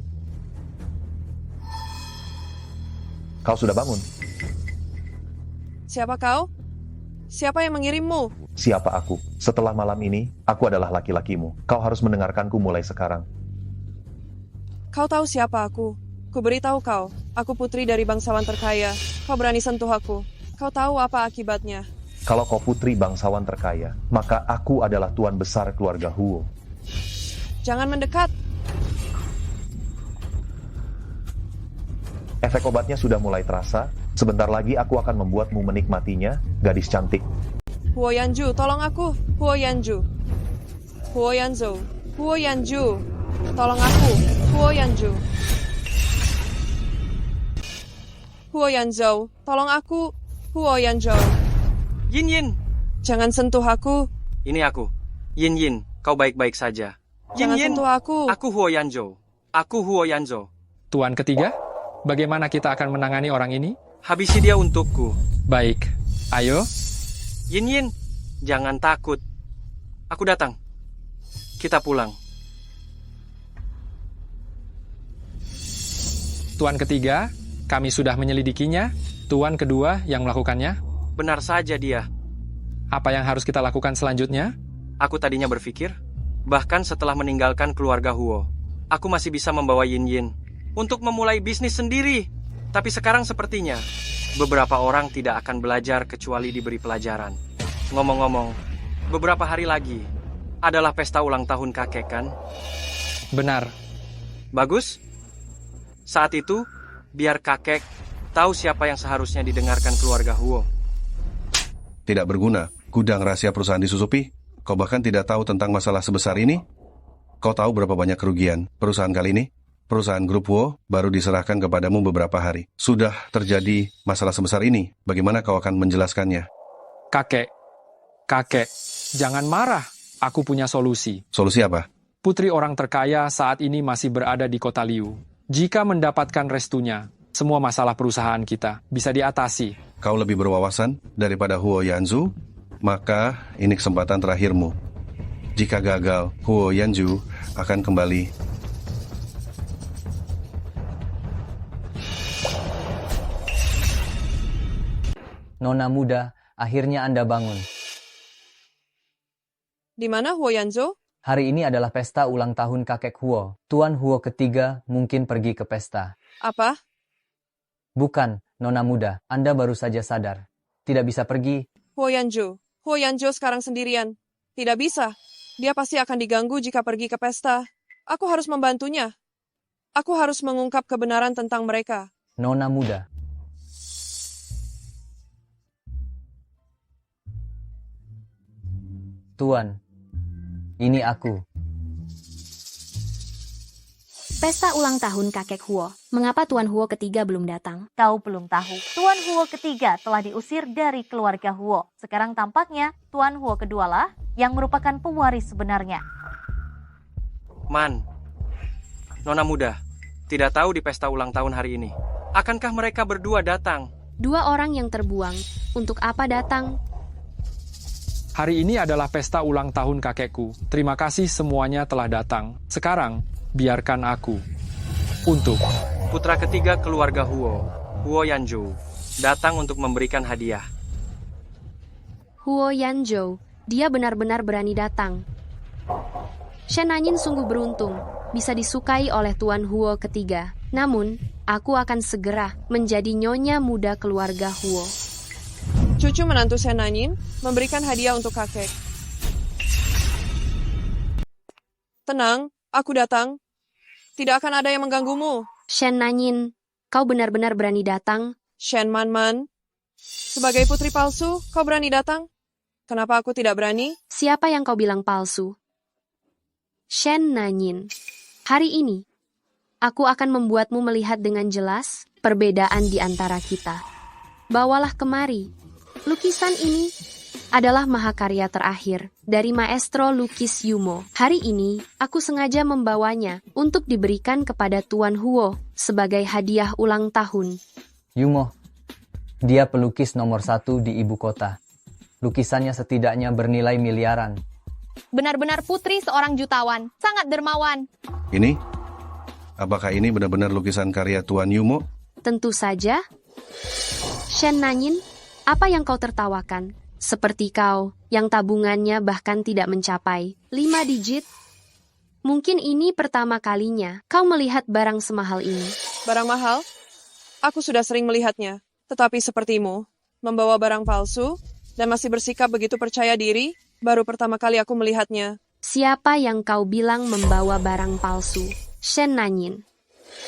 Kau sudah bangun. Siapa kau? Siapa yang mengirimmu? Siapa aku? Setelah malam ini, aku adalah laki-lakimu. Kau harus mendengarkanku mulai sekarang. Kau tahu siapa aku? Ku beritahu kau, aku putri dari bangsawan terkaya. Kau berani sentuh aku. Kau tahu apa akibatnya? Kalau kau putri bangsawan terkaya, maka aku adalah tuan besar keluarga Huo. Jangan mendekat. Efek obatnya sudah mulai terasa. Sebentar lagi aku akan membuatmu menikmatinya, gadis cantik. Huo Yanju, tolong aku. Huo Yanju. Huo Yanzhou. Huo Yanju. Tolong aku. Huo Yanju. Huo Yanzhou. Tolong aku. Huo Yanzhou. Yin Yin. Jangan sentuh aku. Ini aku. Yin Yin, kau baik-baik saja. Yin Jangan Yin. sentuh aku. Aku Huo Yanzhou. Aku Huo Yanzhou. Tuan ketiga, bagaimana kita akan menangani orang ini? Habisi dia untukku. Baik. Ayo. Yin Yin, jangan takut. Aku datang. Kita pulang. Tuan ketiga, kami sudah menyelidikinya. Tuan kedua yang melakukannya. Benar saja dia. Apa yang harus kita lakukan selanjutnya? Aku tadinya berpikir, bahkan setelah meninggalkan keluarga Huo, aku masih bisa membawa Yin Yin untuk memulai bisnis sendiri. Tapi sekarang sepertinya, beberapa orang tidak akan belajar kecuali diberi pelajaran. Ngomong-ngomong, beberapa hari lagi adalah pesta ulang tahun kakek kan? Benar. Bagus. Saat itu, biar kakek tahu siapa yang seharusnya didengarkan keluarga Huo. Tidak berguna. Gudang rahasia perusahaan disusupi. Kau bahkan tidak tahu tentang masalah sebesar ini. Kau tahu berapa banyak kerugian perusahaan kali ini? Perusahaan grup Huo baru diserahkan kepadamu beberapa hari. Sudah terjadi masalah sebesar ini. Bagaimana kau akan menjelaskannya? Kakek, jangan marah. Aku punya solusi. Solusi apa? Putri orang terkaya saat ini masih berada di kota Liu. Jika mendapatkan restunya, semua masalah perusahaan kita bisa diatasi. Kau lebih berwawasan daripada Huo Yanzhu, maka ini kesempatan terakhirmu. Jika gagal, Huo Yanzhu akan kembali. Nona muda, akhirnya Anda bangun. Di mana Huo Yanzhou? Hari ini adalah pesta ulang tahun kakek Huo. Tuan Huo ketiga mungkin pergi ke pesta. Apa? Bukan, Nona muda, Anda baru saja sadar. Tidak bisa pergi. Huo Yanzhou sekarang sendirian. Tidak bisa. Dia pasti akan diganggu jika pergi ke pesta. Aku harus membantunya. Aku harus mengungkap kebenaran tentang mereka. Nona muda. Tuan, ini aku. Pesta ulang tahun kakek Huo. Mengapa Tuan Huo ketiga belum datang? Kau belum tahu, Tuan Huo ketiga telah diusir dari keluarga Huo. Sekarang tampaknya Tuan Huo kedua lah yang merupakan pewaris sebenarnya. Man, Nona muda, tidak tahu di pesta ulang tahun hari ini. Akankah mereka berdua datang? Dua orang yang terbuang. Untuk apa datang? Hari ini adalah pesta ulang tahun kakekku. Terima kasih semuanya telah datang. Sekarang, biarkan aku untuk Putra ketiga keluarga Huo, Huo Yanzhou, datang untuk memberikan hadiah. Huo Yanzhou, dia benar-benar berani datang. Shen Nanyin sungguh beruntung, bisa disukai oleh Tuan Huo ketiga. Namun, aku akan segera menjadi nyonya muda keluarga Huo. Cucu menantu Shen Nanyin memberikan hadiah untuk kakek. Tenang, aku datang. Tidak akan ada yang mengganggumu. Shen Nanyin, kau benar-benar berani datang? Shen Man. Sebagai putri palsu, kau berani datang? Kenapa aku tidak berani? Siapa yang kau bilang palsu? Shen Nanyin, hari ini, aku akan membuatmu melihat dengan jelas perbedaan di antara kita. Bawalah kemari. Lukisan ini adalah mahakarya terakhir dari Maestro Lukis Yumo. Hari ini, aku sengaja membawanya untuk diberikan kepada Tuan Huo sebagai hadiah ulang tahun. Yumo, dia pelukis nomor 1 di ibu kota. Lukisannya setidaknya bernilai miliaran. Benar-benar putri seorang jutawan, sangat dermawan. Ini? Apakah ini benar-benar lukisan karya Tuan Yumo? Tentu saja. Shen Nanyin, apa yang kau tertawakan? Seperti kau, yang tabungannya bahkan tidak mencapai 5 digit. Mungkin ini pertama kalinya kau melihat barang semahal ini. Barang mahal? Aku sudah sering melihatnya. Tetapi sepertimu, membawa barang palsu, dan masih bersikap begitu percaya diri, baru pertama kali aku melihatnya. Siapa yang kau bilang membawa barang palsu? Shen Nanyin.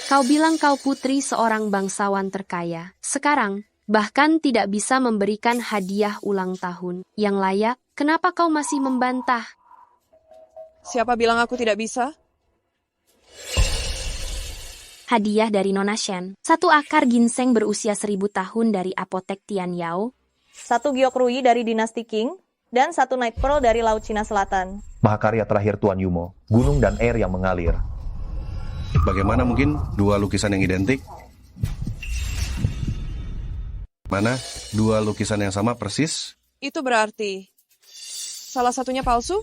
Kau bilang kau putri seorang bangsawan terkaya. Sekarang, bahkan tidak bisa memberikan hadiah ulang tahun yang layak. Kenapa kau masih membantah? Siapa bilang aku tidak bisa? Hadiah dari Nona Shen. 1 akar ginseng berusia 1000 tahun dari apotek Tian Yao. 1 giok rui dari dinasti Qing, dan 1 night pearl dari Laut Cina Selatan. Mahakarya terakhir Tuan Yumo, gunung dan air yang mengalir. Bagaimana mungkin 2 lukisan yang identik? Mana 2 lukisan yang sama persis? Itu berarti salah satunya palsu?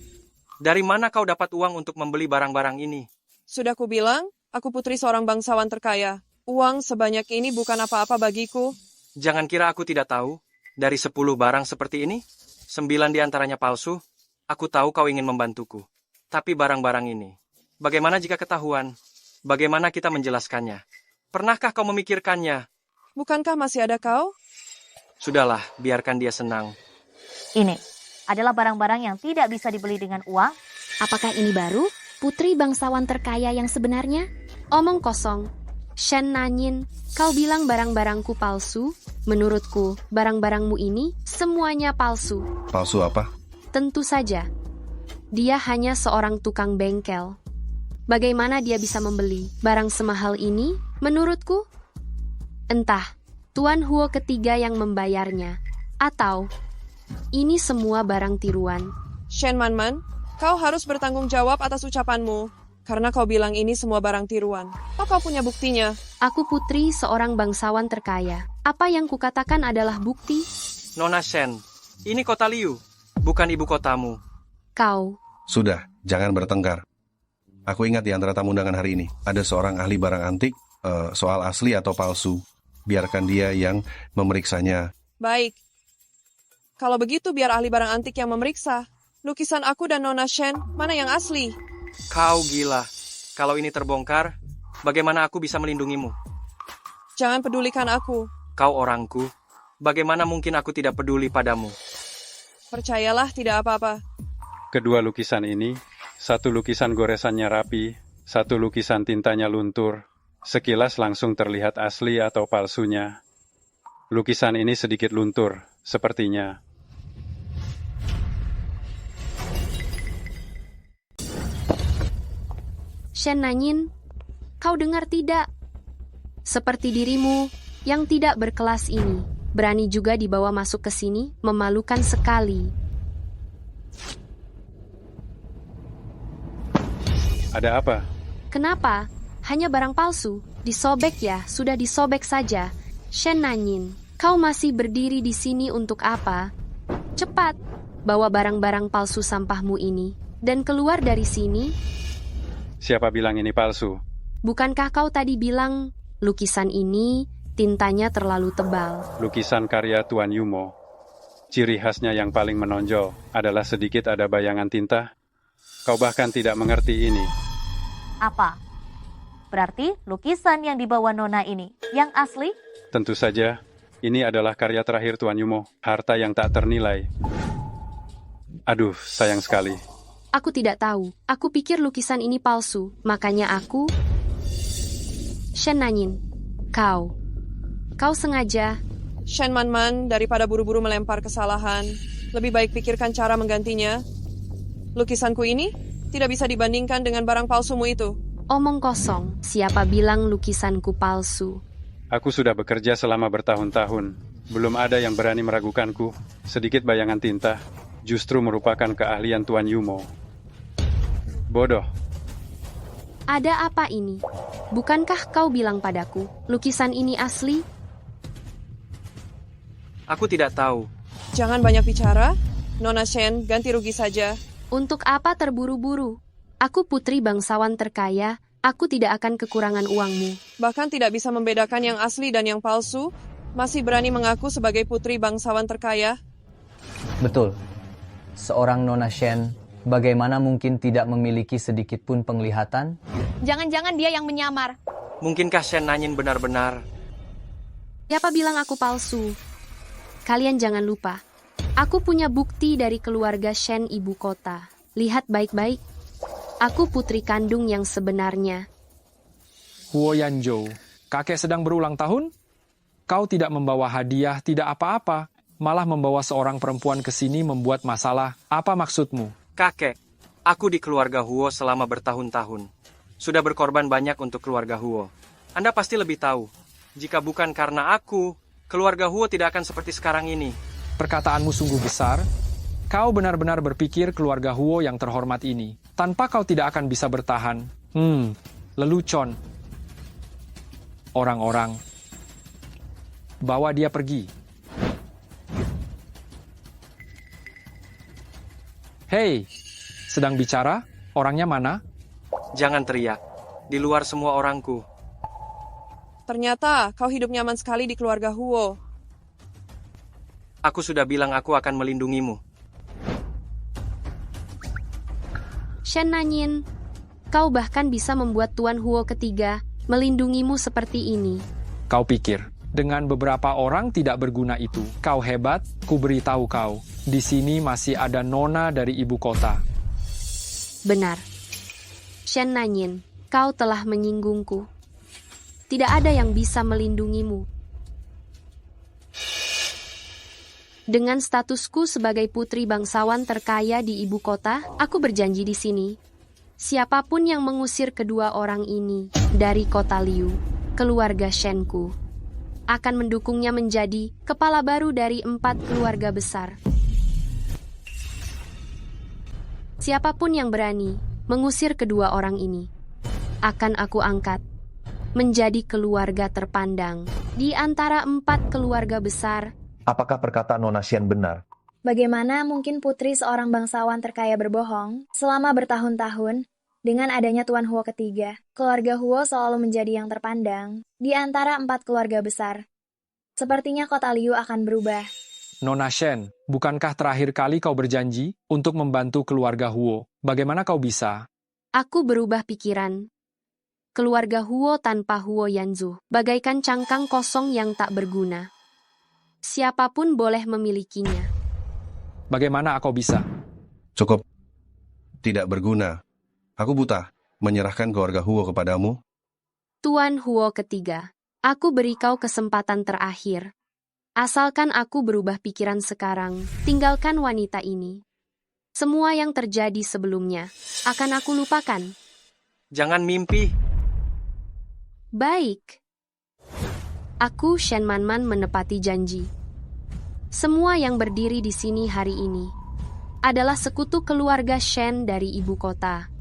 Dari mana kau dapat uang untuk membeli barang-barang ini? Sudah kubilang, aku putri seorang bangsawan terkaya. Uang sebanyak ini bukan apa-apa bagiku. Jangan kira aku tidak tahu. Dari 10 barang seperti ini, 9 diantaranya palsu. Aku tahu kau ingin membantuku. Tapi barang-barang ini, bagaimana jika ketahuan? Bagaimana kita menjelaskannya? Pernahkah kau memikirkannya? Bukankah masih ada kau? Sudahlah, biarkan dia senang. Ini adalah barang-barang yang tidak bisa dibeli dengan uang. Apakah ini baru? Putri bangsawan terkaya yang sebenarnya? Omong kosong. Shen Nanyin, kau bilang barang-barangku palsu? Menurutku, barang-barangmu ini semuanya palsu. Palsu apa? Tentu saja. Dia hanya seorang tukang bengkel. Bagaimana dia bisa membeli barang semahal ini? Menurutku, entah Tuan Huo ketiga yang membayarnya, atau ini semua barang tiruan. Shen Manman, kau harus bertanggung jawab atas ucapanmu. Karena kau bilang ini semua barang tiruan. Apa kau punya buktinya? Aku putri seorang bangsawan terkaya. Apa yang kukatakan adalah bukti. Nona Shen, ini kota Liu, bukan ibu kotamu. Kau. Sudah, jangan bertengkar. Aku ingat di antara tamu undangan hari ini, ada seorang ahli barang antik, soal asli atau palsu. Biarkan dia yang memeriksanya. Baik. Kalau begitu biar ahli barang antik yang memeriksa. Lukisan aku dan Nona Shen, mana yang asli? Kau gila. Kalau ini terbongkar, bagaimana aku bisa melindungimu? Jangan pedulikan aku. Kau orangku. Bagaimana mungkin aku tidak peduli padamu? Percayalah, tidak apa-apa. Kedua lukisan ini, 1 lukisan goresannya rapi, 1 lukisan tintanya luntur. Sekilas langsung terlihat asli atau palsunya. Lukisan ini sedikit luntur, sepertinya. Shen Nanyin, kau dengar tidak? Seperti dirimu yang tidak berkelas ini, berani juga dibawa masuk ke sini, memalukan sekali. Ada apa? Kenapa? Hanya barang palsu. Disobek ya, sudah disobek saja. Shen Nanyin, kau masih berdiri di sini untuk apa? Cepat, bawa barang-barang palsu sampahmu ini, dan keluar dari sini. Siapa bilang ini palsu? Bukankah kau tadi bilang, lukisan ini tintanya terlalu tebal? Lukisan karya Tuan Yumo. Ciri khasnya yang paling menonjol adalah sedikit ada bayangan tinta. Kau bahkan tidak mengerti ini. Apa? Berarti lukisan yang dibawa Nona ini yang asli? Tentu saja, ini adalah karya terakhir Tuan Yumo, harta yang tak ternilai. Aduh, sayang sekali. Aku tidak tahu. Aku pikir lukisan ini palsu, makanya aku... Shen Nanyin, kau sengaja... Shen Manman, daripada buru-buru melempar kesalahan, lebih baik pikirkan cara menggantinya. Lukisanku ini tidak bisa dibandingkan dengan barang palsumu itu. Omong kosong, siapa bilang lukisanku palsu? Aku sudah bekerja selama bertahun-tahun. Belum ada yang berani meragukanku. Sedikit bayangan tinta justru merupakan keahlian Tuan Yumo. Bodoh. Ada apa ini? Bukankah kau bilang padaku, lukisan ini asli? Aku tidak tahu. Jangan banyak bicara. Nona Shen, ganti rugi saja. Untuk apa terburu-buru? Aku putri bangsawan terkaya, aku tidak akan kekurangan uangmu. Bahkan tidak bisa membedakan yang asli dan yang palsu, masih berani mengaku sebagai putri bangsawan terkaya. Betul. Seorang Nona Shen, bagaimana mungkin tidak memiliki sedikit pun penglihatan? Jangan-jangan dia yang menyamar. Mungkinkah Shen Nanyin benar-benar? Siapa bilang aku palsu? Kalian jangan lupa, aku punya bukti dari keluarga Shen ibu kota. Lihat baik-baik. Aku putri kandung yang sebenarnya. Huo Yanzhou, kakek sedang berulang tahun? Kau tidak membawa hadiah, tidak apa-apa. Malah membawa seorang perempuan ke sini membuat masalah. Apa maksudmu? Kakek, aku di keluarga Huo selama bertahun-tahun. Sudah berkorban banyak untuk keluarga Huo. Anda pasti lebih tahu. Jika bukan karena aku, keluarga Huo tidak akan seperti sekarang ini. Perkataanmu sungguh besar. Kau benar-benar berpikir keluarga Huo yang terhormat ini. Tanpa kau tidak akan bisa bertahan. Lelucon. Orang-orang. Bawa dia pergi. Hei, sedang bicara? Orangnya mana? Jangan teriak. Di luar semua orangku. Ternyata kau hidup nyaman sekali di keluarga Huo. Aku sudah bilang aku akan melindungimu. Shen Nanyin, kau bahkan bisa membuat Tuan Huo ketiga melindungimu seperti ini. Kau pikir, dengan beberapa orang tidak berguna itu, kau hebat? Ku beritahu kau, di sini masih ada nona dari ibu kota. Benar. Shen Nanyin, kau telah menyinggungku. Tidak ada yang bisa melindungimu. Dengan statusku sebagai putri bangsawan terkaya di ibu kota, aku berjanji di sini. Siapapun yang mengusir kedua orang ini dari kota Liu, keluarga Shenku, akan mendukungnya menjadi kepala baru dari 4 keluarga besar. Siapapun yang berani mengusir kedua orang ini, akan aku angkat menjadi keluarga terpandang di antara 4 keluarga besar. Apakah perkataan Nona Shen benar? Bagaimana mungkin putri seorang bangsawan terkaya berbohong selama bertahun-tahun? Dengan adanya Tuan Huo ketiga, keluarga Huo selalu menjadi yang terpandang di antara 4 keluarga besar. Sepertinya kota Liu akan berubah. Nona Shen, bukankah terakhir kali kau berjanji untuk membantu keluarga Huo? Bagaimana kau bisa? Aku berubah pikiran. Keluarga Huo tanpa Huo Yanzhou, bagaikan cangkang kosong yang tak berguna. Siapapun boleh memilikinya. Bagaimana kau bisa? Cukup. Tidak berguna. Aku buta menyerahkan keluarga Huo kepadamu. Tuan Huo ketiga, aku beri kau kesempatan terakhir. Asalkan aku berubah pikiran sekarang, tinggalkan wanita ini. Semua yang terjadi sebelumnya akan aku lupakan. Jangan mimpi. Baik. Aku Shen Manman menepati janji. Semua yang berdiri di sini hari ini adalah sekutu keluarga Shen dari ibu kota.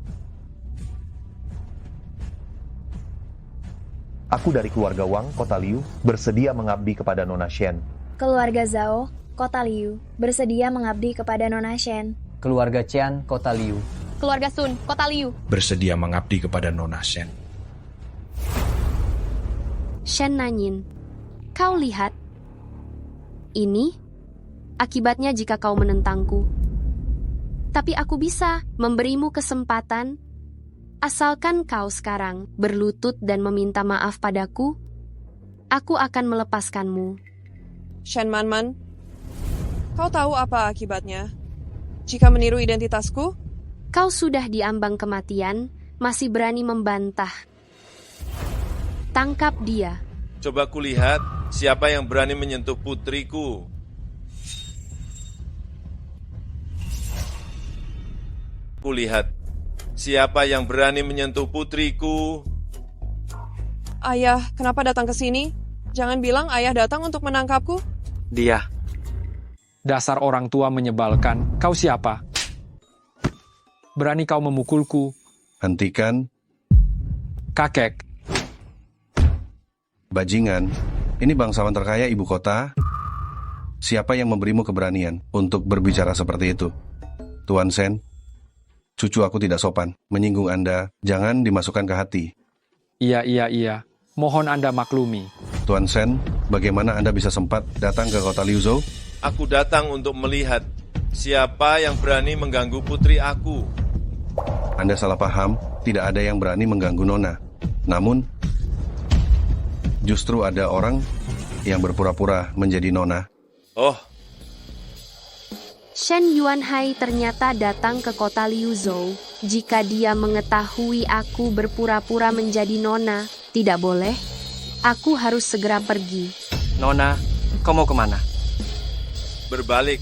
Aku dari keluarga Wang, kota Liu, bersedia mengabdi kepada Nona Shen. Keluarga Zhao, kota Liu, bersedia mengabdi kepada Nona Shen. Keluarga Qian, kota Liu. Keluarga Sun, kota Liu, bersedia mengabdi kepada Nona Shen. Shen Nanyin, kau lihat. Ini akibatnya jika kau menentangku. Tapi aku bisa memberimu kesempatan. Asalkan kau sekarang berlutut dan meminta maaf padaku, aku akan melepaskanmu. Shen Manman, kau tahu apa akibatnya? Jika meniru identitasku? Kau sudah diambang kematian, masih berani membantah. Tangkap dia. Coba kulihat siapa yang berani menyentuh putriku. Kulihat siapa yang berani menyentuh putriku. Ayah, kenapa datang ke sini? Jangan bilang ayah datang untuk menangkapku. Dia. Dasar orang tua menyebalkan. Kau siapa? Berani kau memukulku? Hentikan. Kakek. Bajingan, ini bangsawan terkaya ibu kota. Siapa yang memberimu keberanian untuk berbicara seperti itu? Tuan Shen, cucu aku tidak sopan. Menyinggung Anda, jangan dimasukkan ke hati. Iya. Mohon Anda maklumi. Tuan Shen, bagaimana Anda bisa sempat datang ke kota Liuzhou? Aku datang untuk melihat siapa yang berani mengganggu putri aku. Anda salah paham, tidak ada yang berani mengganggu Nona. Namun, justru ada orang yang berpura-pura menjadi Nona. Oh, Shen Yuanhai ternyata datang ke kota Liuzhou. Jika dia mengetahui aku berpura-pura menjadi Nona, tidak boleh. Aku harus segera pergi. Nona, kau mau kemana? berbalik.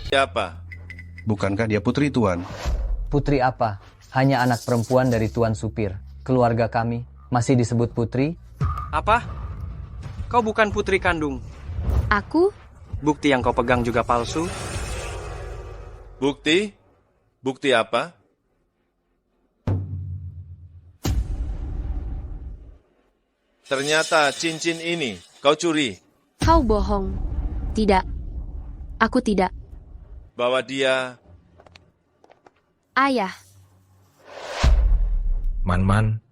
Siapa? Bukankah dia putri Tuan? Putri apa? Hanya anak perempuan dari Tuan Supir. Keluarga kami masih disebut putri. Apa? Kau bukan putri kandung. Aku? Bukti yang kau pegang juga palsu. Bukti? Bukti apa? Ternyata cincin ini kau curi. Kau bohong. Tidak. Aku tidak. Bawa dia. Ayah. Man,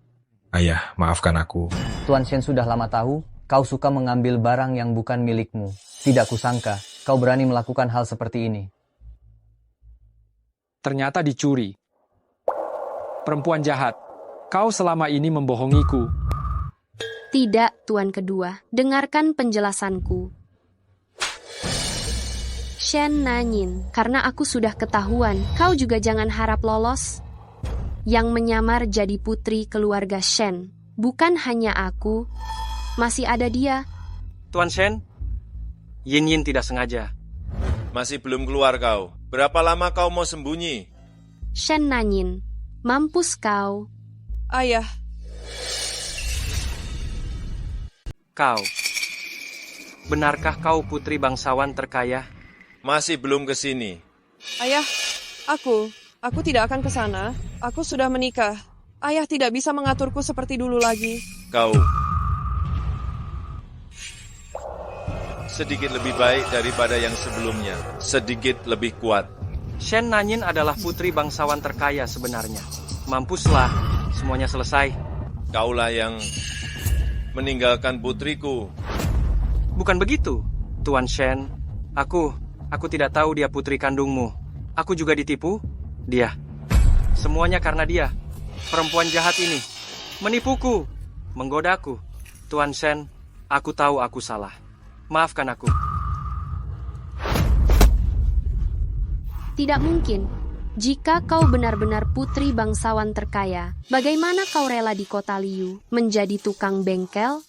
ayah, maafkan aku. Tuan Shen sudah lama tahu, kau suka mengambil barang yang bukan milikmu. Tidak kusangka, kau berani melakukan hal seperti ini. Ternyata dicuri. Perempuan jahat, kau selama ini membohongiku. Tidak, Tuan kedua. Dengarkan penjelasanku. Shen Nanyin, karena aku sudah ketahuan, kau juga jangan harap lolos. Yang menyamar jadi putri keluarga Shen. Bukan hanya aku, masih ada dia. Tuan Shen, Yin tidak sengaja. Masih belum keluar kau. Berapa lama kau mau sembunyi? Shen Nanyin, mampus kau. Ayah. Kau. Benarkah kau putri bangsawan terkaya? Masih belum ke sini. Ayah, aku tidak akan ke sana. Aku sudah menikah. Ayah tidak bisa mengaturku seperti dulu lagi. Kau sedikit lebih baik daripada yang sebelumnya. Sedikit lebih kuat. Shen Nanyin adalah putri bangsawan terkaya sebenarnya. Mampuslah, semuanya selesai. Kaulah yang meninggalkan putriku. Bukan begitu, Tuan Shen. Aku tidak tahu dia putri kandungmu. Aku juga ditipu. Dia. Semuanya karena dia. Perempuan jahat ini. Menipuku. Menggodaku. Tuan Shen, aku tahu aku salah. Maafkan aku. Tidak mungkin. Jika kau benar-benar putri bangsawan terkaya, bagaimana kau rela di kota Liu menjadi tukang bengkel?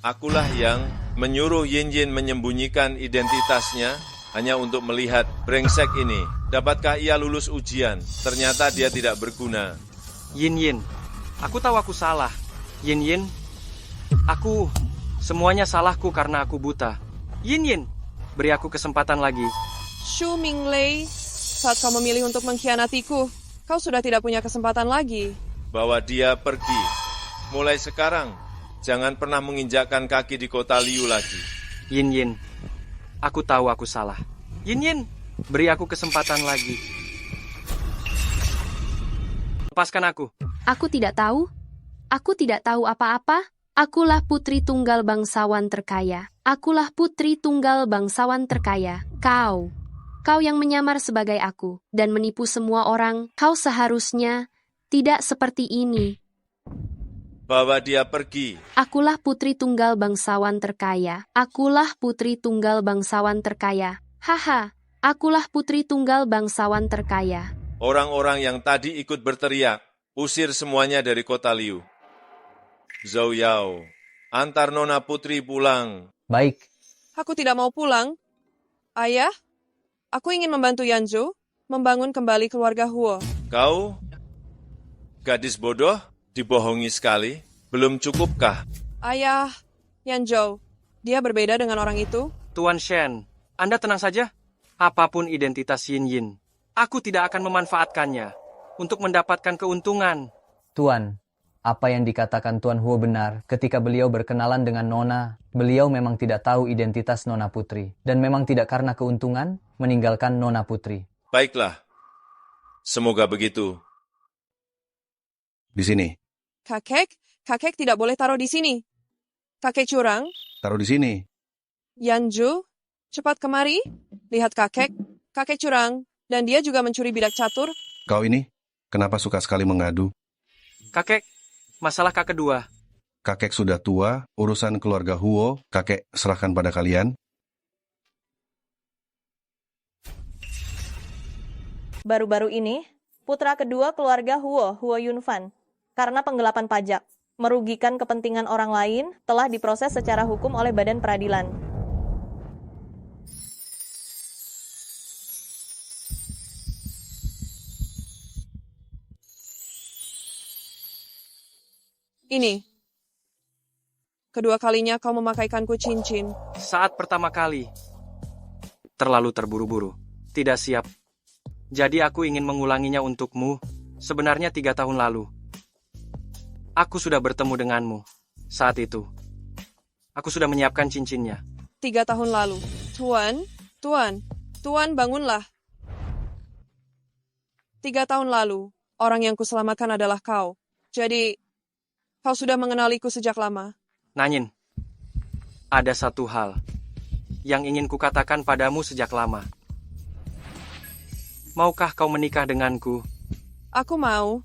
Akulah yang menyuruh Yin menyembunyikan identitasnya hanya untuk melihat brengsek ini. Dapatkah ia lulus ujian? Ternyata dia tidak berguna. Yin, aku tahu aku salah. Yin, semuanya salahku karena aku buta. Yin, beri aku kesempatan lagi. Shu Minglei, saat kau memilih untuk mengkhianatiku, kau sudah tidak punya kesempatan lagi. Bawa dia pergi. Mulai sekarang, jangan pernah menginjakkan kaki di kota Liu lagi. Yin, aku tahu aku salah. Yin, beri aku kesempatan lagi. Lepaskan aku. Aku tidak tahu. Aku tidak tahu apa-apa. Akulah putri tunggal bangsawan terkaya. Akulah putri tunggal bangsawan terkaya. Kau yang menyamar sebagai aku dan menipu semua orang, kau seharusnya tidak seperti ini. Bawa dia pergi. Akulah putri tunggal bangsawan terkaya. Akulah putri tunggal bangsawan terkaya. Haha, akulah putri tunggal bangsawan terkaya. Orang-orang yang tadi ikut berteriak, usir semuanya dari kota Liu. Zhou Yao, antar Nona Putri pulang. Baik. Aku tidak mau pulang. Ayah, aku ingin membantu Yanzhou membangun kembali keluarga Huo. Kau, gadis bodoh, dibohongi sekali. Belum cukupkah? Ayah, Yanzhou, dia berbeda dengan orang itu. Tuan Shen, Anda tenang saja. Apapun identitas Yin, aku tidak akan memanfaatkannya untuk mendapatkan keuntungan. Tuan, Apa yang dikatakan Tuan Huo benar ketika beliau berkenalan dengan Nona. Beliau memang tidak tahu identitas Nona Putri. Dan memang tidak karena keuntungan meninggalkan Nona Putri. Baiklah. Semoga begitu. Di sini. Kakek tidak boleh taruh di sini. Kakek curang. Taruh di sini. Yanju, cepat kemari. Lihat kakek curang. Dan dia juga mencuri bidak catur. Kau ini, kenapa suka sekali mengadu? Kakek, masalah kakek kedua. Kakek sudah tua, urusan keluarga Huo, kakek serahkan pada kalian. Baru-baru ini, putra kedua keluarga Huo Yunfan, karena penggelapan pajak, merugikan kepentingan orang lain, telah diproses secara hukum oleh Badan Peradilan. Ini. Kedua kalinya kau memakaikanku cincin. Saat pertama kali. Terlalu terburu-buru. Tidak siap. Jadi aku ingin mengulanginya untukmu. Sebenarnya 3 tahun lalu. Aku sudah bertemu denganmu. Saat itu. Aku sudah menyiapkan cincinnya. 3 tahun lalu. Tuan, bangunlah. 3 tahun lalu, orang yang kuselamatkan adalah kau. Jadi, kau sudah mengenaliku sejak lama. Nanyin, ada satu hal yang ingin kukatakan padamu sejak lama. Maukah kau menikah denganku? Aku mau.